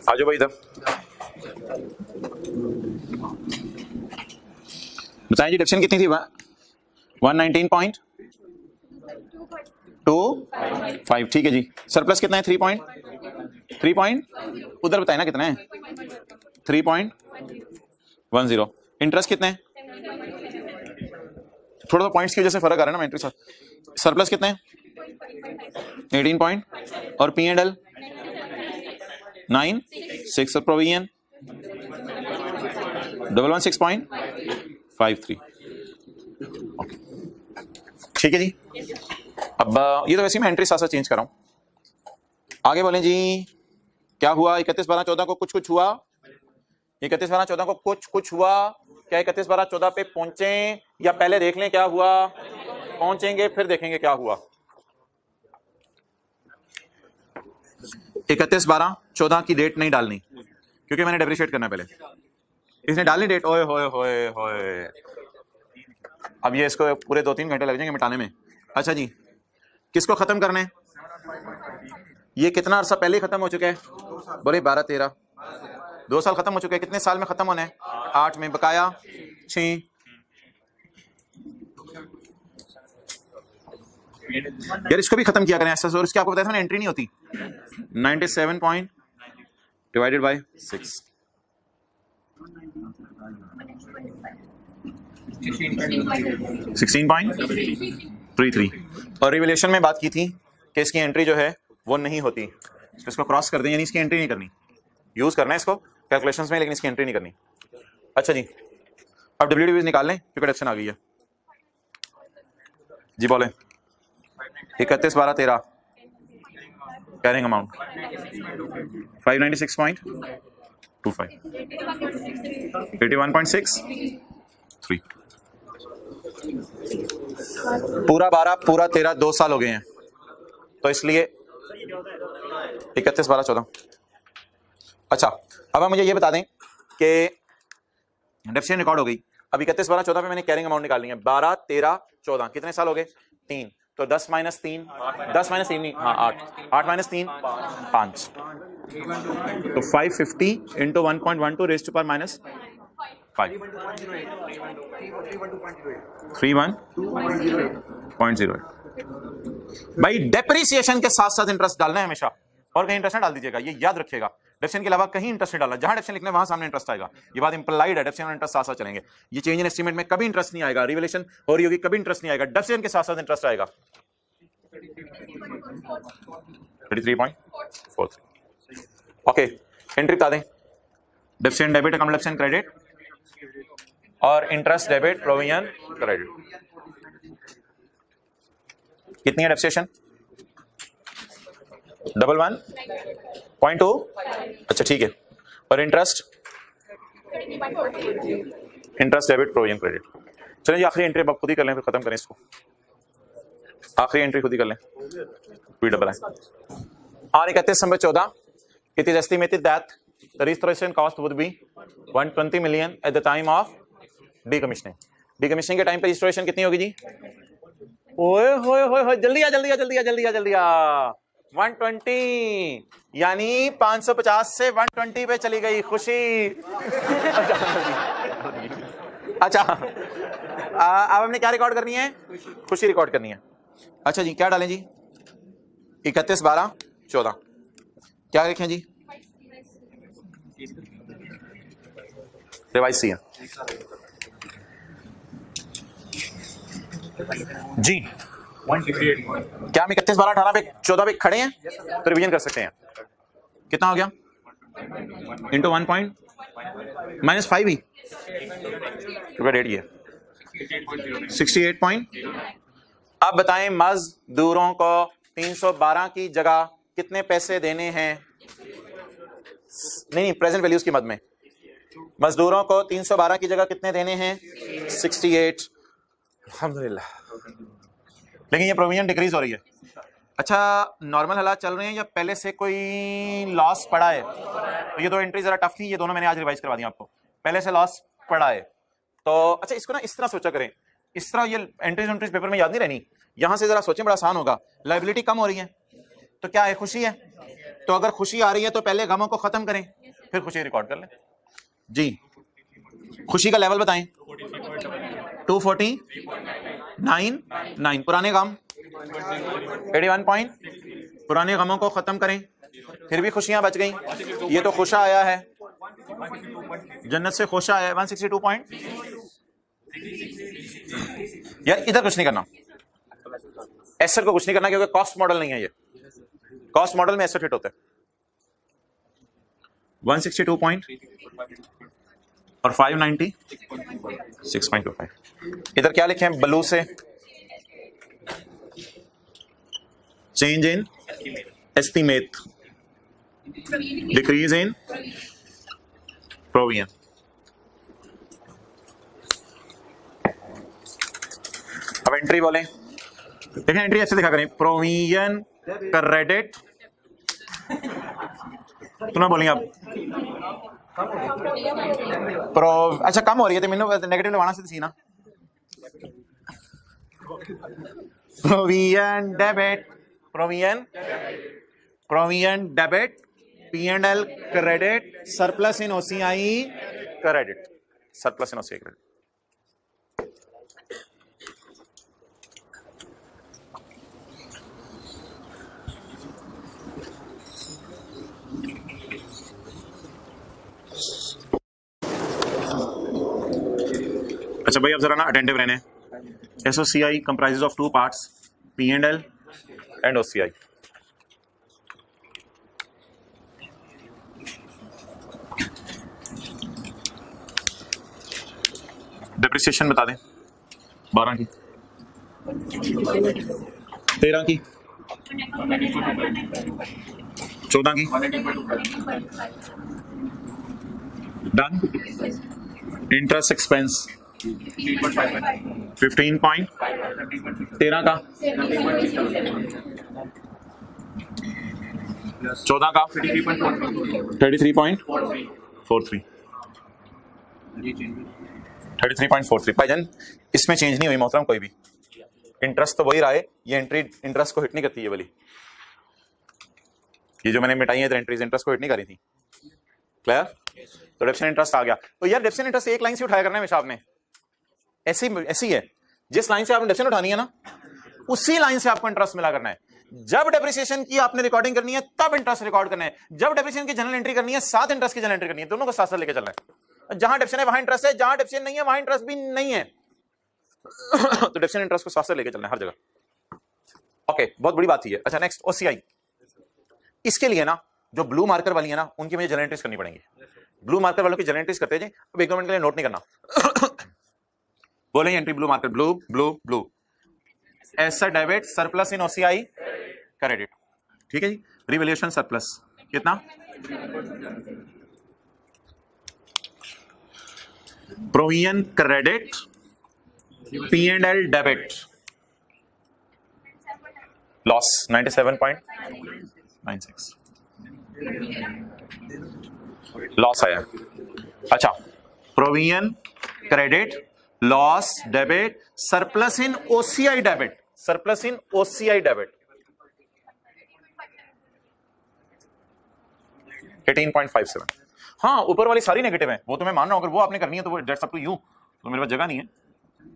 आजो भाई इधर बताएं जी, डिप्शन कितनी थी? 119.25, ठीक है जी। सरप्लस कितना है? 3 उधर बताए ना कितना है? 3.10। इंटरेस्ट कितना है? थोड़ा पॉइंट्स की वजह से फर्क आ रहा है ना इंटरेस्ट। सरप्लस कितना है? 18 पॉइंट और P&L 9.6 और प्रोविजन 116.53। ठीक है जी। अब ये तो वैसे मैं एंट्री साथ चेंज कर रहा हूं। आगे बोलें जी, क्या हुआ 31/12/14 को? कुछ हुआ 31/12/14 को कुछ हुआ क्या? 31/12/14 पे पहुंचे या पहले देख लें क्या हुआ? पहुंचेंगे फिर देखेंगे क्या हुआ। 31/12/14 की डेट नहीं डालनी क्योंकि मैंने डेप्रिशिएट करना है पहले। इसने डालनी डेट, ओए होए होए होए, अब ये इसको पूरे 2-3 घंटे लग जाएंगे मिटाने में। अच्छा जी, किसको खत्म करना है? ये कितना अरसा पहले खत्म हो चुका है? बोले 12-13, 2 साल खत्म हो चुके हैं। कितने साल में खत्म होना है? 8 में, बकाया 6। यार इसको भी खत्म किया करें ऐसा। और इसकी आपको बताया था ना एंट्री नहीं होती। 97 पॉइंट डिवाइडेड बाय 6, 16.33। और रिवैल्यूएशन में बात की थी कि इसकी एंट्री जो है वो नहीं होती, इसको क्रॉस कर दें, यानी इसकी एंट्री नहीं करनी। यूज करना है इसको कैलकुलेशंस में, लेकिन इसकी एंट्री नहीं करनी। अच्छा जी, अब WDV निकाल लें क्योंकि डिडक्शन आ गई है जी। बोले 31/12/13 कैरिंग अमाउंट 596.25, 81.63। पूरा 12 पूरा 13 2 साल हो गए हैं, तो इसलिए 31/12/14। अच्छा, अब आप मुझे ये बता दें कि डेप्रिसिएशन रिकॉर्ड हो गई। अब 31/12/14 पे मैंने कैरिंग अमाउंट निकालनी है। 12, 13, 14 कितने साल हो गए? 3। तो 10 - 3, 10 - 3 नहीं, हाँ 8, 8 - 3 5। तो 550 इंटू 1.12 रेज़ टू पावर -5, 31.08। भाई डेप्रिसिएशन के साथ साथ इंटरेस्ट डालना है हमेशा, और कहीं इंटरेस्ट ना डाल दीजिएगा, ये याद रखिएगा। डेप्रिसिएशन के अलावा कहीं इंटरेस्ट नहीं डालना। जहां डेप्रिसिएशन लिखना है वहां सामने इंटरेस्ट आएगा। ये बात इंप्लाइड है, डेप्रिसिएशन और इंटरेस्ट साथ साथ चलेंगे। ये चेंज इन एस्टीमेट में कभी इंटरेस्ट नहीं आएगा। रिवैल्यूएशन हो रही होगी कभी इंटरेस्ट नहीं आएगा, डेप्रिसिएशन के साथ साथ इंटरेस्ट आएगा। 33.43। ओके, एंट्री बता दें। Depreciation debit account, depreciation credit और इंटरेस्ट डेबिट, प्रोविजन क्रेडिट। कितनी है डेप्रिसिएशन? 11.2। अच्छा ठीक है। और इंटरेस्ट डेबिट, प्रोविजन क्रेडिट। चलिए जी, आखिरी एंट्री अब खुद ही कर लें, फिर खत्म करें इसको। आखिरी एंट्री खुद ही कर लें। और 31/14 it is estimated that the restoration cost would be 120 million at the time of decommissioning। decommissioning के टाइम पे restoration कितनी होगी जी? ओए होए होए होए, जल्दी आ जल्दी आ जल्दी आ जल्दी आ जल्दी आ। 120 यानी 550 से 120 पे चली गई खुशी। अच्छा अब हमने क्या रिकॉर्ड करनी है? खुशी रिकॉर्ड करनी है। अच्छा जी क्या डालें जी? 31 12 14 क्या लिखें जी? रिवाइज सी है जी। क्या हम 31 12 18 पे 14 पे खड़े हैं तो रिवीजन कर सकते हैं। कितना हो गया? इंटू 1 पॉइंट -5 ही रेट ये 68 पॉइंट। अब बताएं मजदूरों को 312 की जगह कितने पैसे देने हैं? नहीं प्रेजेंट वैल्यूज की मद में मजदूरों को 312 की जगह कितने देने हैं? 68। अल्हम्दुलिल्लाह। लेकिन ये प्रोविजन डिक्रीज हो रही है। अच्छा नॉर्मल हालात चल रहे हैं या पहले से कोई लॉस पड़ा है? तो ये दो एंट्री जरा टफ थी, ये दोनों मैंने आज रिवाइज करवा दी आपको। पहले से लॉस पड़ा है तो अच्छा इसको ना इस तरह सोचा करें, इस तरह ये एंट्रीज पेपर में याद नहीं रहनी, यहां से जरा सोचें, बड़ा आसान होगा। लायबिलिटी कम हो रही है तो क्या है? खुशी है। तो अगर खुशी आ रही है तो पहले गमों को खत्म करें फिर खुशी रिकॉर्ड कर लें जी। खुशी का लेवल बताएं। 249 पुराने गम 81 पॉइंट। पुराने गमों को खत्म करें फिर भी खुशियां बच गई। ये तो खुशा आया है, जन्नत से खुशा आया है 162 पॉइंट। यार इधर कुछ नहीं करना, एसेट को कुछ नहीं करना क्योंकि कॉस्ट मॉडल नहीं है ये। कॉस्ट मॉडल में एसेट हिट होता है 162 पॉइंट और 590 6.25। इधर क्या लिखे हैं ब्लू से? Change in estimate, decrease in provision. अब एंट्री बोले, देखें एंट्री ऐसे दिखा करें, प्रोविजन क्रेडिट। तो ना बोलेंगे आप अच्छा कम हो रही है तो मैंने नेगेटिव लगाना सी ना। Provision debit, provision debit, P&L credit, surplus इन OCI क्रेडिट, सरप्लस इन OCI क्रेडिट। अच्छा भाई अब जरा ना अटेंटिव रहने। SOCI comprises of two parts, P&L and OCI। Depreciation बता दें 12 की, 13 की, 14 की। डन। इंटरेस्ट एक्सपेंस 15 पॉइंट, 13 का, 14 का 33.43 भाईजान इसमें चेंज नहीं हुई मोहतरम कोई भी। इंटरेस्ट तो वही रहा है, ये एंट्री इंटरेस्ट को हिट नहीं करती है वाली। ये जो मैंने मिटाई है एंट्रीज इंटरेस्ट को हिट नहीं करी थी। क्लियर? तो डेप्सिएंट इंटरेस्ट आ गया। तो यार डेप्सिएंट इंटरेस्ट एक लाइन से उठाया करना है हमेशा आपने, ऐसी है। जिस लाइन से आपने डेप्सिएंट उठानी है ना उसी लाइन से आपको इंटरेस्ट मिला करना है। जब डेप्रिसिएशन की आपने रिकॉर्डिंग करनी है तब इंटरेस्ट रिकॉर्ड करना है। जब डेप्रिसिएशन की जनरल एंट्री करनी है साथ इंटरेस्ट की जनरल एंट्री करनी है, दोनों को साथ साथ लेके चलना है। जहां डेप्सिएशन है वहां इंटरेस्ट है, जहां डेप्सिएशन नहीं है वहां इंटरेस्ट भी नहीं है। तो डेप्सिएशन इंटरेस्ट को साथ साथ लेके चलना है हर जगह। ओके बहुत बड़ी बात है। अच्छा नेक्स्ट OCI। इसके लिए ना जो ब्लू मार्कर वाली है ना उनकी मुझे जनरल एंट्रीज करनी पड़ेंगी। ब्लू मार्कर वालों की जनरल एंट्रीज करते हैं। अब एक मिनट के लिए नोट नहीं करना। बोलेंगे entry blue marker, blue blue blue, asset debit, surplus इन OCI क्रेडिट। ठीक है जी। रिवैल्यूएशन सरप्लस कितना? Provision credit, P&L debit, loss 97.96 loss आया। अच्छा provision credit, loss debit, surplus in OCI debit, surplus in OCI debit 18.57। हाँ, ऊपर वाली सारी negative है, वो तो मैं मान रहा हूं, अगर वो आपने करनी है तो वो दैट्स अप टू यू, तो मेरे पास जगह नहीं है।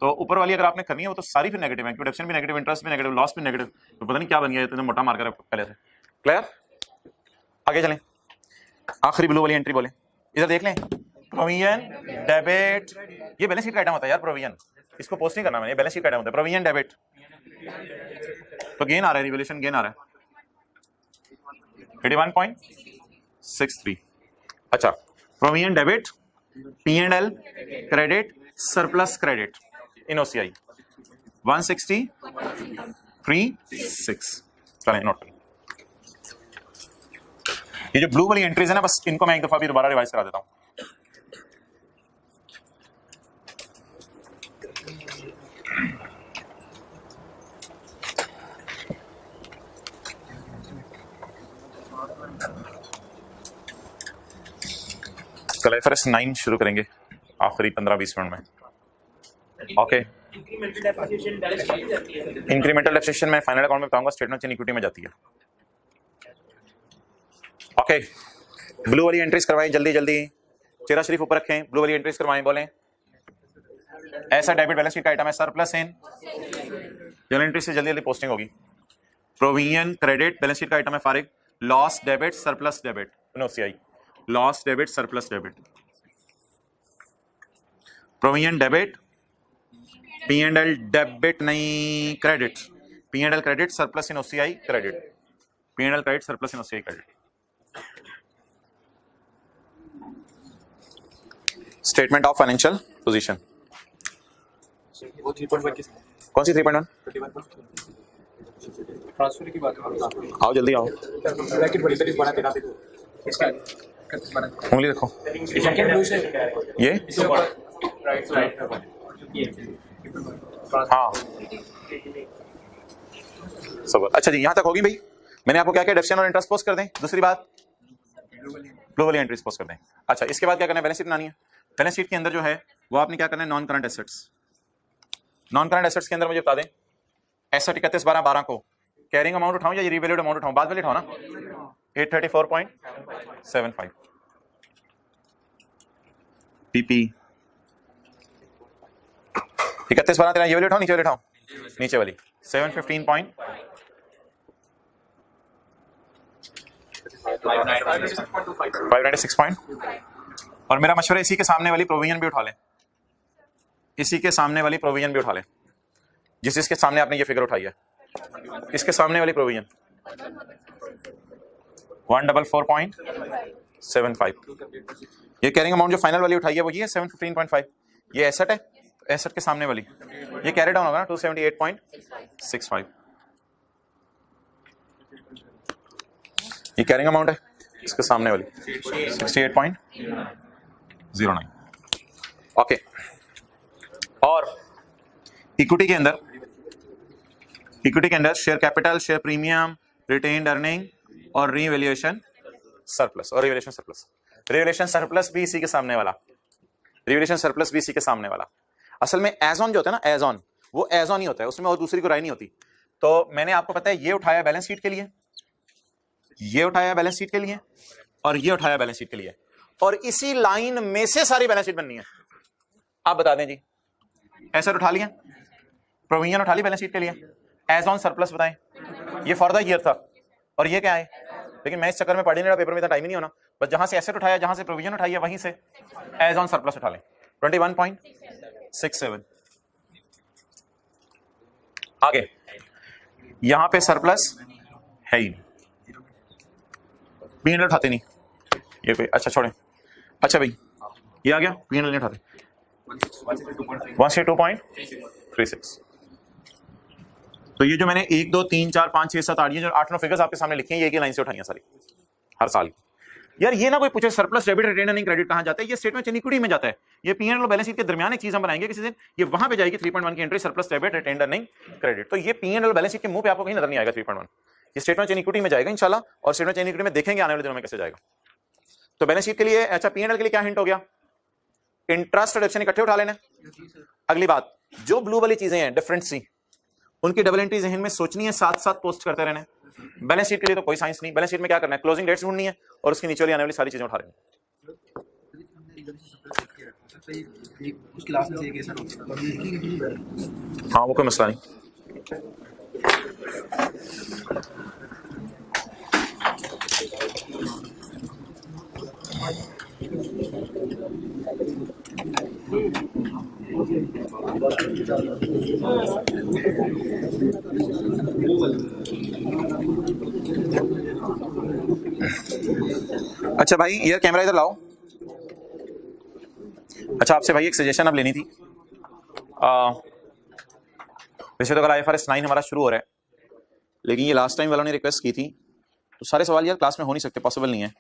तो ऊपर वाली अगर आपने करनी है वो तो सारी फिर नेगेटिव है, प्रोडक्शन भी नेगेटिव, इंटरेस्ट भी नेगेटिव, लॉस भी नेगेटिव, तो पता नहीं क्या बन गया, इतना मोटा मार कर पहले से। क्लियर? आगे चलें, आखिरी ब्लू वाली एंट्री बोले, इधर देख लें, प्रोविजन डेबिट, ये बैलेंस शीट का आइटम होता है यार, प्रोविजन, इसको पोस्ट नहीं करना मैंने, ये बैलेंस शीट का आइटम होता है, प्रोविजन डेबिट, तो गेन आ रहा है, रिवैल्यूएशन गेन आ रहा है 81.63। अच्छा, provision debit, P&L credit, surplus credit in OCI 160.36। चलें नोट, ये जो ब्लू वाली एंट्रीज है ना, बस इनको मैं एक दफा भी दोबारा रिवाइज करा देता हूं। कल IFRS 9 शुरू करेंगे आखिरी 15-20 मिनट में। ओके, इंक्रीमेंटल डेप्रिसिएशन मैं फाइनल अकाउंट में बताऊंगा, स्टेटमेंट इन इक्विटी में जाती है। ओके, ब्लू वाली एंट्रीज करवाएं जल्दी जल्दी, चेहरा शरीफ ऊपर रखें, ब्लू वाली एंट्रीज करवाएं, बोलें ऐसा डेबिट बैलेंस शीट का आइटम है, सरप्लस इन, जनरल एंट्री से जल्दी जल्दी पोस्टिंग होगी। प्रोविजन क्रेडिट बैलेंस शीट का आइटम है फारिग, loss debit surplus debit OCI, loss debit surplus debit, provision debit, P&L debit नहीं credit, P&L credit surplus in OCI credit, P&L credit surplus in OCI credit. Statement of financial position, कौन सी 3.1? Transfer की बात आओ जल्दी आओ, उंगली रखो, ये हाँ सब अच्छा जी, यहां तक होगी भाई। मैंने आपको क्या क्या डेप्शन और इंटरेस्ट पोस्ट कर दें, दूसरी बात ब्लू वाली एंट्रीज पोस्ट कर दें। अच्छा, इसके बाद क्या करना है, बैलेंस शीट बनानी है। बैलेंस शीट के अंदर जो है वो आपने क्या करना है, non current assets, non current assets के अंदर मुझे बता दें, एसेट 31/12 को कैरिंग अमाउंट उठाऊं या रीवैल्यूड अमाउंट उठाऊं, बाद में उठाओ ना, 834.75 पीपी 31/12 तेरा ये वाली उठाओ, नीचे वाली उठाओ, नीचे वाली 596 और मेरा मशवरा इसी के सामने वाली प्रोविजन भी उठा लें, इसी के सामने वाली प्रोविजन भी उठा लें, जिसके सामने आपने ये फिगर उठाई है, इसके सामने वाली प्रोविजन 144.75। ये कैरिंग अमाउंट जो फाइनल वाली उठाई है वो ये 715.5, ये एसेट है, एसेट के सामने वाली ये कैरी डाउन होगा ना 278.65, ये कैरिंग अमाउंट है, इसके सामने वाली 68.09। ओके, और इक्विटी के अंदर, इक्विटी के अंदर share capital, share premium, retained earning और रीवैल्यूएशन सरप्लस, और रिवैल्यूएशन सरप्लस, रिवैल्यूएशन सरप्लस भी इसी के सामने वाला, रिवैल्यूएशन सरप्लस भी इसी के सामने वाला। असल में एज ऑन जो होता है ना, एज ऑन, वो एज ऑन ही होता है, उसमें और दूसरी को राय नहीं होती। तो मैंने आपको पता है ये उठाया बैलेंस शीट के लिए, ये उठाया बैलेंस शीट के लिए, और ये उठाया बैलेंस शीट के लिए, और इसी लाइन में से सारी बैलेंस शीट बननी है। आप बता दें जी, एसेट उठा लिया, प्रोविजन उठा ली बैलेंस शीट के लिए, एज ऑन सरप्लस बताएं, ये फॉर द ईयर था, और ये क्या है, लेकिन मैं इस चक्कर में पढ़ नहीं रहा, पेपर में इतना टाइम ही नहीं होना, बस जहां से एसेट उठाया, जहां से प्रोविजन उठाई है, वहीं से एज ऑन सरप्लस उठा लें 21.67। आगे यहां पे सरप्लस है ही, P&L उठाते नहीं ये पे, अच्छा छोड़ें, अच्छा भाई ये आ गया, P&L नहीं उठाते 162.36। तो ये जो मैंने 1 2 3 4 5 6 7 8 ये जो 8-9 फिगर्स आपके सामने लिखे हैं, ये लाइन से उठाई है सारी हर साल। यार ये ना कोई पूछे surplus debit retain earning credit कहां जाता है, ये स्टेटमेंट इन इक्विटी में जाता है, ये P&L और बैलेंस शीट के दरमियान एक चीज हम बनाएंगे किसी दिन, ये वहां पे जाएगी 3.1 की entry, surplus debit retain earning credit. तो ये P&L और बैलेंस शीट के मुंह पे आपको कहीं नजर नहीं आएगा 3.1, ये स्टेटमेंट इन इक्विटी में जाएगा इंशाल्लाह, और स्टेटमेंट इन इक्विटी में देखेंगे आने वाले दिनों में कैसे जाएगा। तो बैलेंस शीट के लिए, अच्छा P&L के लिए क्या हिंट हो गया, इंटरेस्ट और डेप्शन इकट्ठे उठा लेना। अगली बात, जो ब्लू वाली चीजें हैं डिफरेंट सी, उनकी डबल एंट्री जहन में सोचनी है, साथ साथ पोस्ट करते रहना है। बैलेंस शीट के लिए तो कोई साइंस नहीं, बैलेंस शीट में क्या करना है, क्लोजिंग डेट्स ढूंढनी है और उसके नीचे वाली आने वाली सारी चीजें उठा रही हैं। हाँ वो कोई मसला नहीं। अच्छा भाई ये कैमरा इधर लाओ। अच्छा आपसे भाई एक सजेशन अब लेनी थी। वैसे तो कल IFRS 9 हमारा शुरू हो रहा है, लेकिन ये लास्ट टाइम वालों ने रिक्वेस्ट की थी, तो सारे सवाल यार क्लास में हो नहीं सकते, पॉसिबल नहीं है।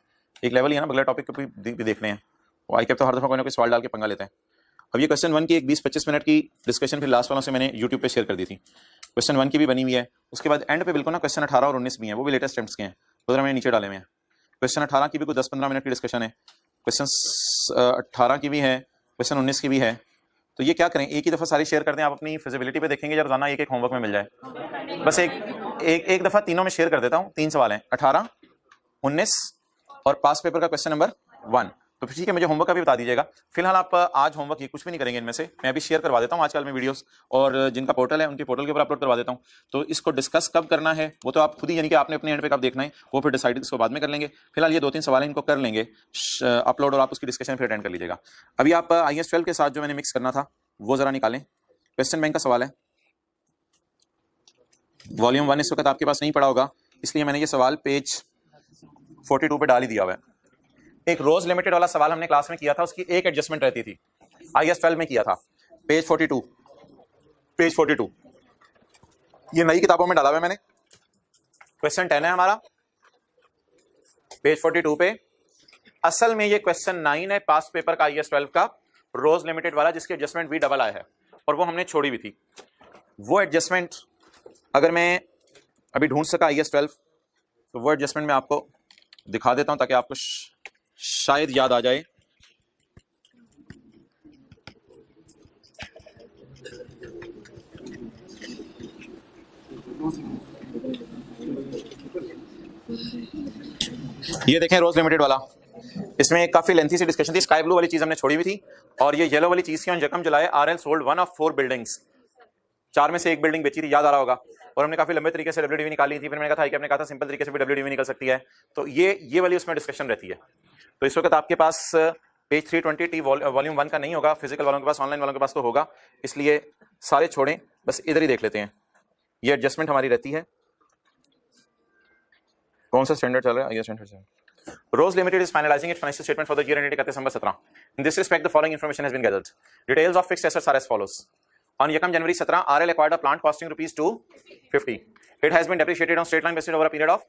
एक लेवल ही है ना, अगला टॉपिक को भी देखने हैं। वो ICAP तो हर दफा कोई ना कोई सवाल डाल के पंगा लेते हैं। अब ये क्वेश्चन 1 की एक 20-25 मिनट की डिस्कशन फिर लास्ट वालों से मैंने यूट्यूब पे शेयर कर दी थी। क्वेश्चन 1 की भी बनी हुई है, उसके बाद एंड पे बिल्कुल ना क्वेश्चन 18 और 19 भी हैं, वो भी लेटेस्ट अटेम्प्ट्स के हैं, उधर मैंने नीचे डाले हुए हैं। क्वेश्चन 18 की भी कुछ 10-15 मिनट की डिस्कशन है, क्वेश्चन 18 की भी है, क्वेश्चन 19 की भी है। तो ये क्या करें, एक ही दफा सारी शेयर कर दें, आप अपनी फिजिबिलिटी पे देखेंगे, रोजाना एक होमवर्क में मिल जाए। बस एक दफा तीनों में शेयर कर देता हूँ। 3 सवाल हैं, 18, 19 और पास पेपर का क्वेश्चन नंबर 1। तो ठीक है, मुझे होमवर्क का भी बता दीजिएगा। फिलहाल आप आज होमवर्क ये कुछ भी नहीं करेंगे इनमें से, मैं अभी शेयर करवा देता हूँ आजकल में वीडियोस, और जिनका पोर्टल है उनके पोर्टल के ऊपर अपलोड करवा देता हूँ। तो इसको डिस्कस कब करना है वो तो आप खुद ही, यानी कि आपने अपने एंड पे कब देखना है वो फिर डिसाइड इसको बाद में कर लेंगे। फिलहाल ये 2-3 सवाल इनको कर लेंगे अपलोड, और आप उसकी डिस्कशन फिर अटेंड कर लीजिएगा। अभी आप IAS 12 के साथ जो मैंने मिक्स करना था वो जरा निकालें। क्वेश्चन बैंक का सवाल है, वॉल्यूम 1 इस वक्त आपके पास नहीं पड़ा होगा, इसलिए मैंने ये सवाल पेज 42 पे डाल ही दिया हुआ है। एक रोज लिमिटेड वाला सवाल हमने क्लास में किया था, उसकी एक एडजस्टमेंट रहती थी, IAS 12 में किया था, पेज 42। ये नई किताबों में डाला हुआ है मैंने। क्वेश्चन 10 है हमारा, पेज 42 पे। असल में ये क्वेश्चन 9 है पास पेपर का IAS 12 का, रोज लिमिटेड वाला, जिसकी एडजस्टमेंट भी डबल आया है और वो हमने छोड़ी भी थी। वो एडजस्टमेंट अगर मैं अभी ढूंढ सका IAS 12, तो वो एडजस्टमेंट मैं आपको दिखा देता हूं ताकि आपको शायद याद आ जाए। ये देखें रोज लिमिटेड वाला, इसमें एक काफी लेंथी सी डिस्कशन थी। स्काई ब्लू वाली चीज हमने छोड़ी हुई थी, और ये येलो वाली चीज की ऑन यकम जुलाई RL सोल्ड 1 ऑफ 4 बिल्डिंग्स, 4 में से एक बिल्डिंग बेची थी, याद आ रहा होगा। और हमने काफी लंबे तरीके से WDV निकाली थी, फिर मैंने कहा था कि आपने कहा था सिंपल तरीके से भी WDV निकल सकती है। तो ये वाली उसमें डिस्कशन रहती है। तो इस वक्त आपके पास पेज 320 वॉल्यूम 1 का नहीं होगा, फिजिकल वालों के पास, ऑनलाइन वालों के पास तो होगा, इसलिए सारे छोड़ें, बस इधर ही देख लेते हैं। ये एडजस्टमेंट हमारी रहती है। कौन सा स्टैंडर्ड चल रहा है? Rose Limited is finalizing its financial statement for the year ended 31 December 17. In this respect, the following information has been gathered. Details of fixed assets are as follows. On 1 January 17, RL acquired a plant costing rupees 250. It has been depreciated on straight line basis over a period of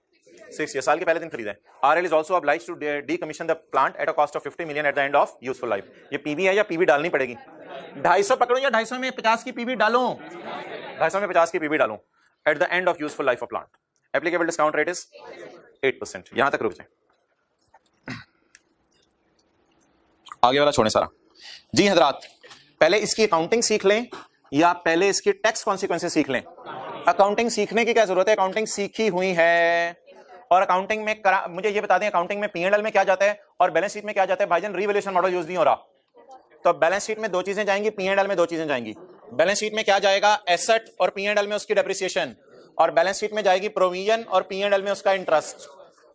6 years. साल के पहले दिन खरीदा है। RL is also obliged to decommission the plant at a cost of 50 million at the end of useful life. ये PV है या PV डालनी पड़ेगी? 250 पकड़ो या 250 में 50 की PV डालूं? 250 में 50 की PV डालूं at the end of useful life of plant. Applicable discount rate is 8%. यहां तक रुक जाए, आगे वाला छोड़ें सारा। जी हजरात, पहले इसकी अकाउंटिंग सीख लें या पहले इसकी टैक्स कॉन्सिक्वेंसेस सीख लें? अकाउंटिंग सीखने की क्या जरूरत है, अकाउंटिंग सीखी हुई है। और अकाउंटिंग में मुझे ये बता दें, अकाउंटिंग में P&L में क्या जाता है और बैलेंस शीट में क्या जाता है? भाईजान रिवैल्यूएशन मॉडल यूज नहीं हो रहा, तो बैलेंस शीट में 2 चीजें जाएंगी, P&L में 2 चीजें जाएंगी। बैलेंस शीट में क्या जाएगा? एसेट, और P&L में उसकी डेप्रिसिएशन, और बैलेंस शीट में जाएगी प्रोविजन और P&L में उसका इंटरेस्ट।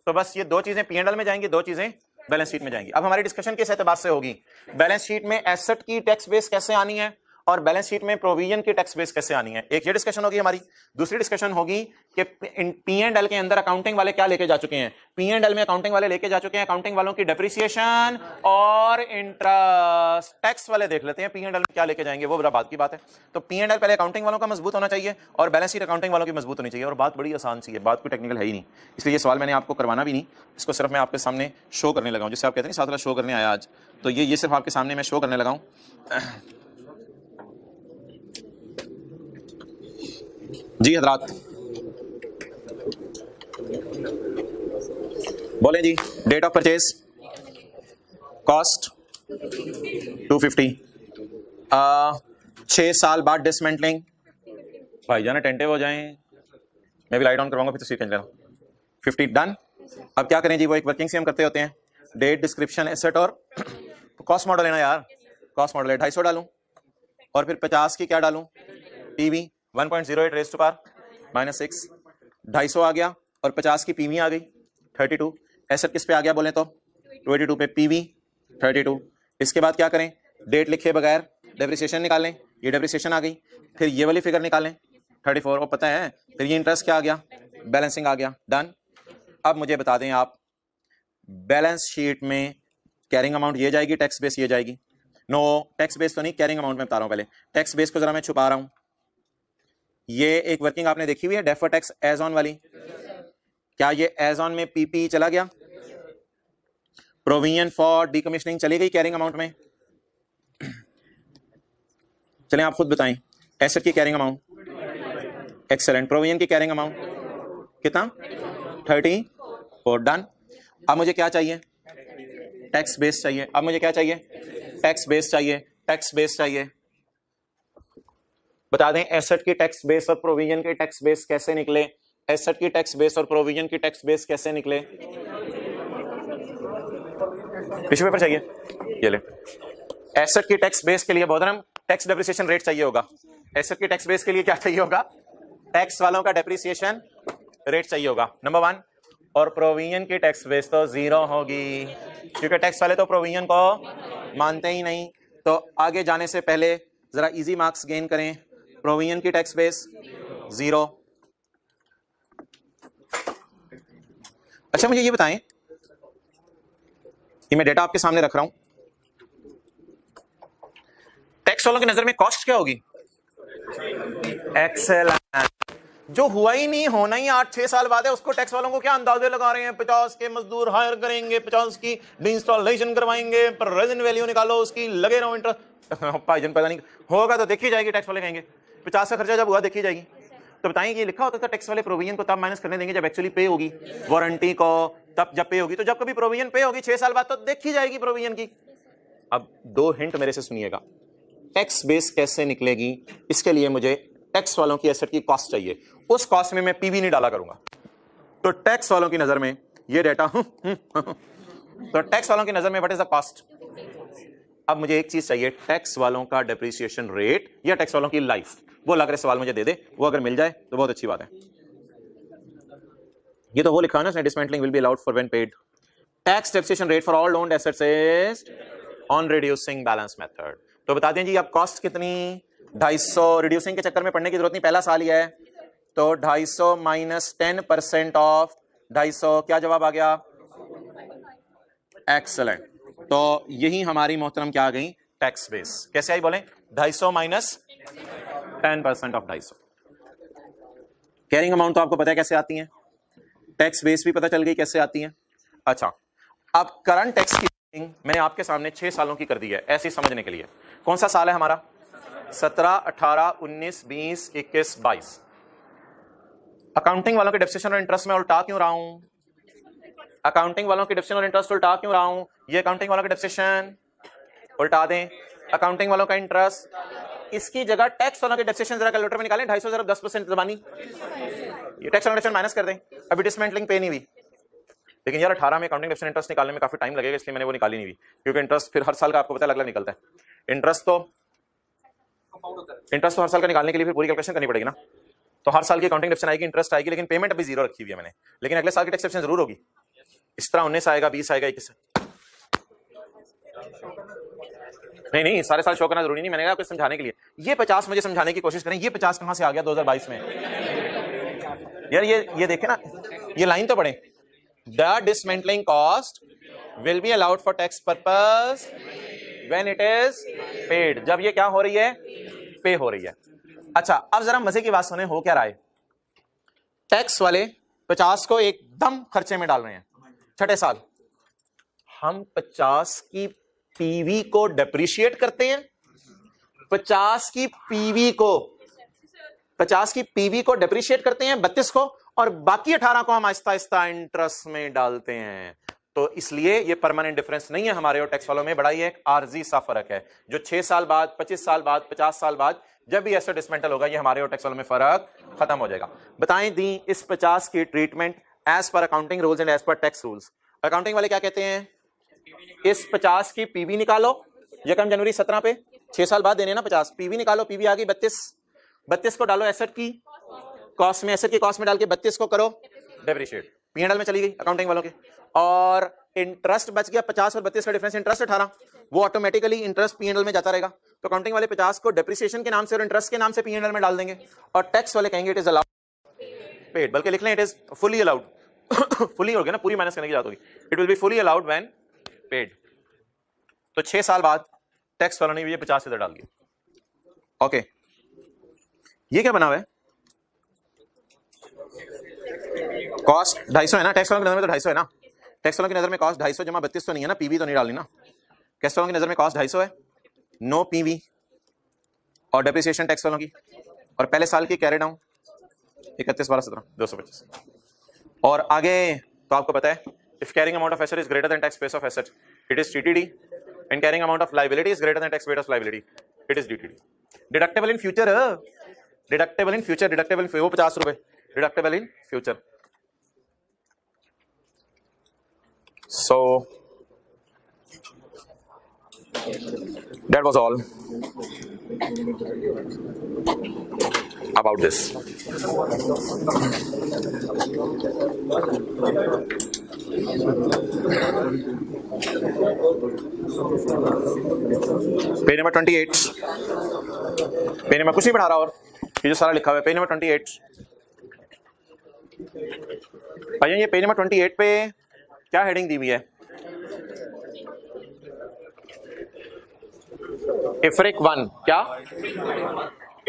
तो बस ये 2 चीजें P&L में जाएंगी, 2 चीजें बैलेंस शीट में जाएंगी। अब हमारी डिस्कशन किस एतबार से होगी? बैलेंस शीट में एसेट की टैक्स बेस कैसे आनी है और बैलेंस शीट में प्रोविजन की टैक्स बेस कैसे आनी है, एक ये डिस्कशन होगी हमारी। दूसरी डिस्कशन होगी कि P&L के अंदर अकाउंटिंग वाले क्या लेके जा चुके हैं। P&L में अकाउंटिंग वाले लेके जा चुके हैं अकाउंटिंग वालों की डेप्रिसिएशन और इंटरेस्ट। टैक्स वाले देख लेते हैं P&L में क्या लेके जाएंगे, वो बड़ा बात की बात है। तो P&L पहले अकाउंटिंग वालों का मजबूत होना चाहिए और बैलेंस शीट अकाउंटिंग वालों की मजबूत होनी चाहिए। और बात बड़ी आसान सी है, बात कोई टेक्निकल है ही नहीं, इसलिए ये सवाल मैंने आपको करवाना भी नहीं, इसको सिर्फ मैं आपके सामने शो करने लगा हूं। जैसे आप कहते हैं साथ वाला शो करने आया आज, तो ये सिर्फ आपके सामने मैं शो करने लगा हूं। जी हजरात बोले जी। डेट ऑफ परचेज, कॉस्ट 250, 6 साल बाद डिसमेंटलिंग भाईजान अटेंटिव हो जाएं, मैं भी लाइट ऑन करवाऊंगा फिर तस्वीर खींच लेना। 50 डन। अब क्या करें जी, वो एक वर्किंग से हम करते होते हैं, डेट, डिस्क्रिप्शन, एसेट और कॉस्ट मॉडल है ना यार, कॉस्ट मॉडल है 250 डालूं और फिर 50 की क्या डालूं, पीवी 1.08 रेज़ टू पावर -6, 250 आ गया और 50 की पीवी आ गई 32। एसेट किस पे आ गया बोले तो 22 पे, पीवी 32। इसके बाद क्या करें, डेट लिखे बगैर डेप्रिसिएशन निकालें, ये डेप्रिसिएशन आ गई, फिर ये वाली फिगर निकालें 34 और पता है, फिर ये इंटरेस्ट क्या आ गया, बैलेंसिंग आ गया, डन। अब मुझे बता दें आप, बैलेंस शीट में कैरिंग अमाउंट ये जाएगी, टैक्स बेस ये जाएगी, नो टैक्स बेस तो नहीं, कैरिंग अमाउंट में बता रहा हूं पहले, टैक्स बेस को जरा मैं छुपा रहा हूं। ये एक वर्किंग आपने देखी हुई है डेफर टैक्स एज ऑन वाली, क्या ये एज ऑन में पीपी चला गया, प्रोविजन फॉर डीकमीशनिंग चली गई कैरिंग अमाउंट में, चलें आप खुद बताएं, एसेट की कैरिंग अमाउंट एक्सेलेंट, प्रोविजन की कैरिंग अमाउंट कितना 34, डन। अब मुझे क्या चाहिए, टैक्स बेस चाहिए, अब मुझे क्या चाहिए, टैक्स बेस चाहिए, टैक्स बेस चाहिए। बता दें एसेट की टैक्स बेस और प्रोविजन की टैक्स बेस कैसे निकले, एसेट की टैक्स बेस और प्रोविजन की टैक्स बेस कैसे निकले, टिश्यू पेपर चाहिए, ये ले। एसेट की टैक्स बेस के लिए बहुत टैक्स डेप्रिसिएशन रेट चाहिए होगा, एसेट की टैक्स बेस के लिए क्या चाहिए होगा, टैक्स वालों का डेप्रिसिएशन रेट चाहिए होगा, नंबर 1। और प्रोविजन की टैक्स बेस तो 0 होगी, क्योंकि टैक्स वाले तो प्रोविजन को मानते ही नहीं। तो आगे जाने से पहले जरा इजी मार्क्स गेन करें, प्रोविजन की टैक्स बेस 0। अच्छा मुझे ये बताएं, ये मैं डेटा आपके सामने रख रहा हूं, टैक्स वालों की नजर में कॉस्ट क्या होगी, एक्सेलेंट। जो हुआ ही नहीं, होना ही 8-6 साल बाद है, उसको टैक्स वालों को क्या अंदाजे लगा रहे हैं, 50 के मजदूर हायर करेंगे, 50 की इंस्टॉलेशन करवाएंगे, प्रेजेंट वैल्यू निकालो उसकी, लगे रहो इंटरेस्ट। भाईजान पता नहीं होगा तो देखी जाएगी, टैक्स वाले कहेंगे 50 का खर्चा जब हुआ देखी जाएगी। तो बताएं ये लिखा होता था टैक्स वाले प्रोविजन को तब माइनस करने देंगे जब एक्चुअली पे होगी, वारंटी को तब जब पे होगी, तो जब कभी प्रोविजन पे होगी 6 साल बाद तो देखी जाएगी प्रोविजन की। अब 2 हिंट मेरे से सुनिएगा, टैक्स बेस कैसे निकलेगी, इसके लिए मुझे टैक्स वालों की एसेट की कॉस्ट चाहिए, उस कॉस्ट में मैं पीवी नहीं डाला करूंगा। तो टैक्स वालों की नजर में ये डेटा तो टैक्स वालों की नजर में व्हाट इज द कॉस्ट। अब मुझे एक चीज चाहिए, टैक्स वालों का डेप्रिसिएशन रेट या टैक्स वालों की लाइफ, वो लग रहे सवाल मुझे दे दे, वो अगर मिल जाए तो बहुत अच्छी बात है। ये तो वो लिखा है ना, dismantling will be allowed for when paid, tax depreciation rate for all owned assets is on reducing balance method. तो बता दें जी अब कॉस्ट कितनी, 250, रिड्यूसिंग के चक्कर में पढ़ने की जरूरत नहीं, पहला साल ही है, तो 250 माइनस 10% ऑफ 250, क्या जवाब आ गया, एक्सेलेंट। तो यही हमारी मोहतरम क्या आ गई, टैक्स बेस कैसे आई बोले, 250 माइनस 10% ऑफ 250। कैरिंग अमाउंट तो आपको पता है कैसे आती है, टैक्स बेस भी पता चल गई कैसे आती है। अच्छा अब करंट टैक्स की मैंने आपके सामने 6 सालों की कर दी है ऐसे समझने के लिए। कौन सा साल है हमारा, 17, 18, 19, 20, 21, 22। अकाउंटिंग वालों के डेप्रिसिएशन और इंटरेस्ट में उल्टा क्यों रहा हूं, अकाउंटिंग वालों के डेप्रिसिएशन और इंटरेस्ट उल्टा क्यों रहा हूं, ये अकाउंटिंग वालों के डेप्रिसिएशन उल्टा दें, अकाउंटिंग वालों का इंटरेस्ट, इसकी जगह टैक्स वालों के डेप्रिसिएशन जरा कैलकुलेटर में निकालें, 250 जरा 10% जबानी, ये टैक्स वालों माइनस कर दें। अभी डिसमेंटलिंग पे नहीं हुई, लेकिन यार 18 में अकाउंटिंग डेप्रिसिएशन इंटरेस्ट निकालने में काफी टाइम लगेगा, इसलिए मैंने वो निकाली नहीं हुई, क्योंकि इंटरेस्ट फिर हर साल का आपको पता अलग अलग निकलता है। इंटरेस्ट तो हर साल का निकालने के लिए फिर पूरी कैलकुलेशन करनी पड़ेगी ना, तो हर साल की अकाउंटिंग डेप्रिसिएशन आएगी, इंटरेस्ट आएगी, लेकिन पेमेंट अभी 0 रखी हुई है मैंने, लेकिन अगले साल की टैक्स डेप्रिसिएशन जरूर होगी। इस तरह 19 आएगा, 20 आएगा, 21 नहीं सारे साल शो करना जरूरी नहीं, मैंने कहा आपको समझाने के लिए। ये 50 मुझे समझाने की कोशिश करें, ये 50 कहां से आ गया 2022 में यार, ये देखें ना, ये लाइन तो पढ़े, the dismantling cost will be allowed for tax purpose when it is paid, जब ये क्या हो रही है, पे हो रही है। अच्छा अब जरा मजे की बात सुने, हो क्या रहा है, टैक्स वाले 50 को एकदम खर्चे में डाल रहे हैं, छठे साल हम 50 की पीवी को डेप्रिशिएट करते हैं, 50 की पीवी को डेप्रिशिएट करते हैं 32 को, और बाकी 18 को हम आहिस्ता आहिस्ता इंटरेस्ट में डालते हैं। तो इसलिए ये परमानेंट डिफरेंस नहीं है हमारे और टैक्स वालों में, बड़ा ही एक आर्जी सा फर्क है, जो 6 साल बाद, 25 साल बाद, 50 साल बाद जब भी एसेट डिसमेंटल होगा ये हमारे और टैक्स वालों में फर्क खत्म हो जाएगा। बताएं दी इस 50 की treatment as per accounting rules and as per tax rules. Accounting वाले क्या कहते हैं, इस 50 की पीवी निकालो, यकम जनवरी 17 पे 6 साल बाद देने ना 50, पीवी निकालो, पीवी आ गई 32 को डालो एसेट की कॉस्ट में, एसेट की कॉस्ट में डाल के 32 को करो डेप्रिशिएट, P&L में चली गई अकाउंटिंग वालों के। और इंटरेस्ट बच गया 50 और 32 का डिफरेंस इंटरेस्ट 18, वो ऑटोमेटिकली इंटरेस्ट P&L में जाता रहेगा। तो अकाउंटिंग वाले 50 को डेप्रिसिएशन के नाम से और इंटरेस्ट के नाम से P&L में डाल देंगे, और टैक्स वाले कहेंगे इट इज अलाउड पेड, बल्कि लिख लें it is fully allowed fully हो गया ना, पूरी माइनस करने की जरूरत होगी, it will be fully allowed when paid. तो 6 साल बाद टैक्स वालों ने ये 50 इधर डाल दिया। ओके, ये क्या बना हुआ है, कॉस्ट 250 है ना, टैक्स वालों की नजर में तो 250 है ना, टैक्स वालों की नजर में कॉस्ट 250 जमा 32 तो नहीं है ना, पीवी तो नहीं डालनी ना, टैक्स वालों की नजर में कॉस्ट 250 है, नो पीवी और डेप्रिसिएशन टैक्स वालों की, और पहले साल की कैरी डाउन 31 12 17 225। और आगे तो आपको पता है, if carrying amount of asset is greater than tax paid of asset it is TTD, and carrying amount of liability is greater than tax paid of liability it is DTD. Deductible in future, deductible in future, deductible वो 50 रुपए deductible in future. So that was all about this. Page number 28, page number कुछ नहीं पढ़ा रहा, और ये जो सारा लिखा हुआ है पेज नंबर 28। भाई ये पेज नंबर 28 पे क्या हेडिंग दी हुई है, इफ्रिक 1, क्या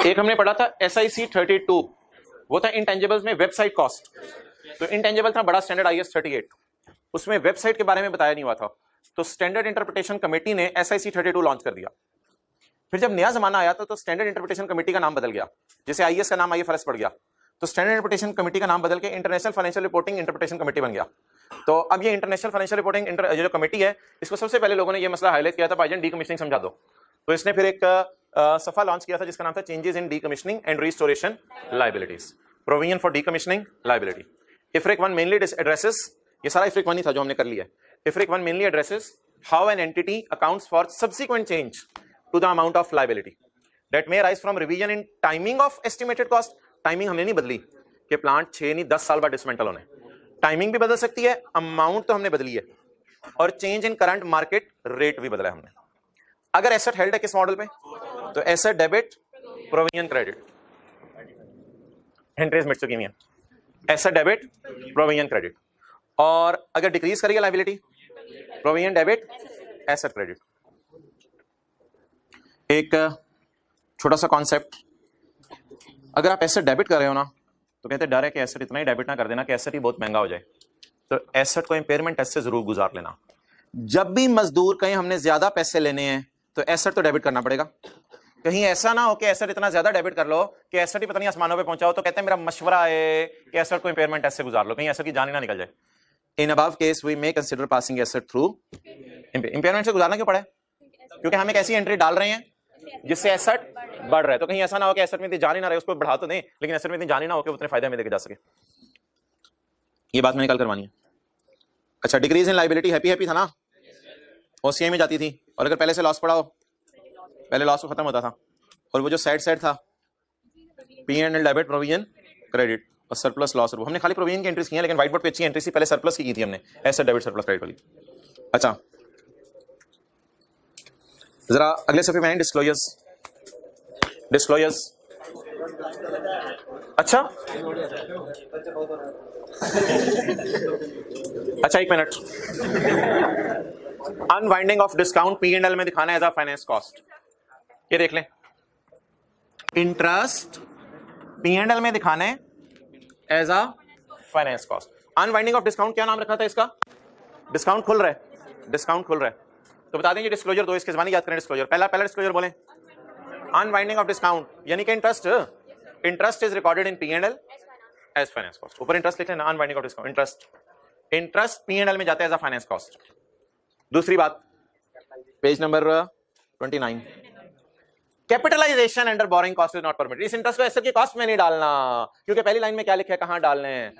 एक हमने पढ़ा था SIC 32, वो था इंटेंजिबल्स में वेबसाइट कॉस्ट। तो इंटेंजिबल था बड़ा स्टैंडर्ड IS 38, उसमें वेबसाइट के बारे में बताया नहीं हुआ था, तो स्टैंडर्ड इंटरप्रिटेशन कमेटी ने SIC 32 लॉन्च कर दिया। फिर जब नया जमाना आया तो स्टैंडर्ड इंटरप्रिटेशन कमेटी का नाम बदल गया, जैसे IS का नाम IFRS पड़ गया, तो स्टैंडर्ड इंटरप्रिटेशन कमेटी का नाम बदल के international financial reporting interpretation committee बन गया। तो अब ये इंटरनेशनल फाइनेंशियल रिपोर्टिंग जो कमेटी है, इसको सबसे पहले लोगों ने ये मसला हाईलाइट किया था, भाईजान डीकमिशनिंग समझा दो, तो इसने फिर एक सफा लॉन्च किया था जिसका नाम था changes in decommissioning and restoration liabilities, provision for decommissioning liability. IFRIC 1 mainly addresses, ये सारा इफ्रिक 1 ही था जो हमने कर लिया। IFRIC 1 mainly addresses how an entity accounts for subsequent change to the amount of liability that may arise from revision in timing of estimated cost. Timing हमने नहीं बदली कि प्लांट 6 नहीं 10 साल बाद डिसमेंटल होने, टाइमिंग भी बदल सकती है, अमाउंट तो हमने बदली है, और change in current market rate भी बदला है हमने। अगर एसेट हेल्ड है किस मॉडल पे, तो asset debit provision credit, entries मिट चुकी हुई है, एसेट डेबिट प्रोविजन क्रेडिट। और अगर डिक्रीज करिए liability, provision debit asset credit. एक छोटा सा कॉन्सेप्ट, अगर आप एसेट डेबिट कर रहे हो ना, तो कहते हैं डर है कि एसेट इतना ही डेबिट ना कर देना कि एसेट ही बहुत महंगा हो जाए, तो एसेट को इंपेयरमेंट टेस्ट से जरूर गुजार लेना। जब भी मजदूर कहीं हमने ज्यादा पैसे लेने हैं तो एसेट तो डेबिट करना पड़ेगा, कहीं ऐसा ना हो कि एसेट इतना ज्यादा डेबिट कर लो कि एसेट ही पता नहीं आसमानों पे पहुंचा हो, तो कहते हैं मेरा मशवरा है कि एसेट को इंपेयरमेंट टेस्ट से गुजार लो, कहीं एसेट की जान ही ना निकल जाए। In above case we may consider passing asset through impairment से गुजारना क्यों पड़ा है, क्योंकि हम एक ऐसी एंट्री डाल रहे हैं जिससे एसेट बढ़ रहा है, तो कहीं ऐसा ना हो कि एसेट में इतनी जान ही ना रहे, उसको बढ़ा तो दें लेकिन एसेट में इतनी जान ही ना हो कि उतने फायदे में लेके जा सके। ये बात मैंने कल करवानी है। अच्छा, डिक्रीज इन लायबिलिटी हैप्पी था ना, OCI में जाती थी, और अगर पहले से लॉस पड़ा हो, पहले लॉस को खत्म होता था, और वो जो साइड था P&L डेबिट प्रोविजन क्रेडिट और सरप्लस लॉस, हमने खाली प्रोविजन की एंट्रीज की हैं, लेकिन व्हाइट बोर्ड पे अच्छी एंट्री थी, पहले सरप्लस की थी हमने, एसेट डेबिट सरप्लस क्रेडिट वाली। अच्छा, जरा अगले सफे में डिस्क्लोजर्स, अच्छा अच्छा एक minute, unwinding of discount P&L में दिखाना है एज अ फाइनेंस कॉस्ट, ये देख लें, इंटरेस्ट P&L में दिखाना है as a finance cost. Unwinding of discount क्या नाम रखा था इसका, डिस्काउंट खुल रहा है, डिस्काउंट खुल रहा है, तो बता देंगे डिस्क्लोजर दो, इसके जबानी याद करें डिस्क्लोजर। पहला डिस्क्लोजर बोलें, अनवाइंडिंग ऑफ डिस्काउंट यानी कि interest is recorded in P&L as finance cost, ऊपर इंटरेस्ट लिख लेना, unwinding of discount, interest P&L में जाता है एज अ फाइनेंस कॉस्ट। दूसरी बात, page number 29, capitalisation under borrowing cost is not permitted. इस इंटरेस्ट को एसेट की कॉस्ट में नहीं डालना, क्योंकि पहली लाइन में क्या लिखा है, कहां डालने हैं,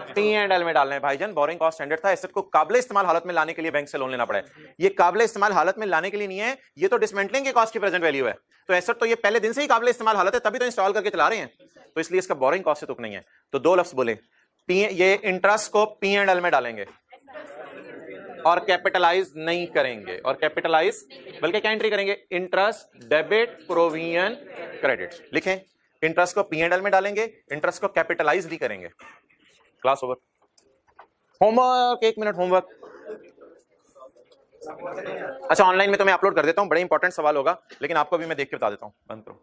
P&L में डालने हैं। भाईजान बोरिंग कॉस्ट स्टैंडर्ड था, एसेट को काबिल इस्तेमाल हालत में लाने के लिए बैंक से लोन लेना पड़ा है। ये काबिल इस्तेमाल हालत में लाने के लिए नहीं है, ये तो डिसमेंटलिंग की कॉस्ट की प्रेजेंट वैल्यू है। तो एसेट तो ये पहले दिन से ही काबिल इस्तेमाल हालत है, तभी तो इंस्टॉल करके चला रहे हैं, तो इसलिए इसका बोरिंग कॉस्ट से तुक नहीं है। तो दो लफ्ज बोले, ये इंटरेस्ट को P&L में डालेंगे और कैपिटलाइज नहीं करेंगे, और कैपिटलाइज बल्कि क्या एंट्री करेंगे, इंटरेस्ट डेबिट प्रोविजन क्रेडिट लिखें। इंटरेस्ट को P&L में डालेंगे, इंटरेस्ट को कैपिटलाइज नहीं करेंगे। Class over. Homework, 1 minute homework. अच्छा ऑनलाइन में तो मैं अपलोड कर देता हूं, बड़े इंपॉर्टेंट सवाल होगा, लेकिन आपको भी मैं देख के बता देता हूं। बंद करो।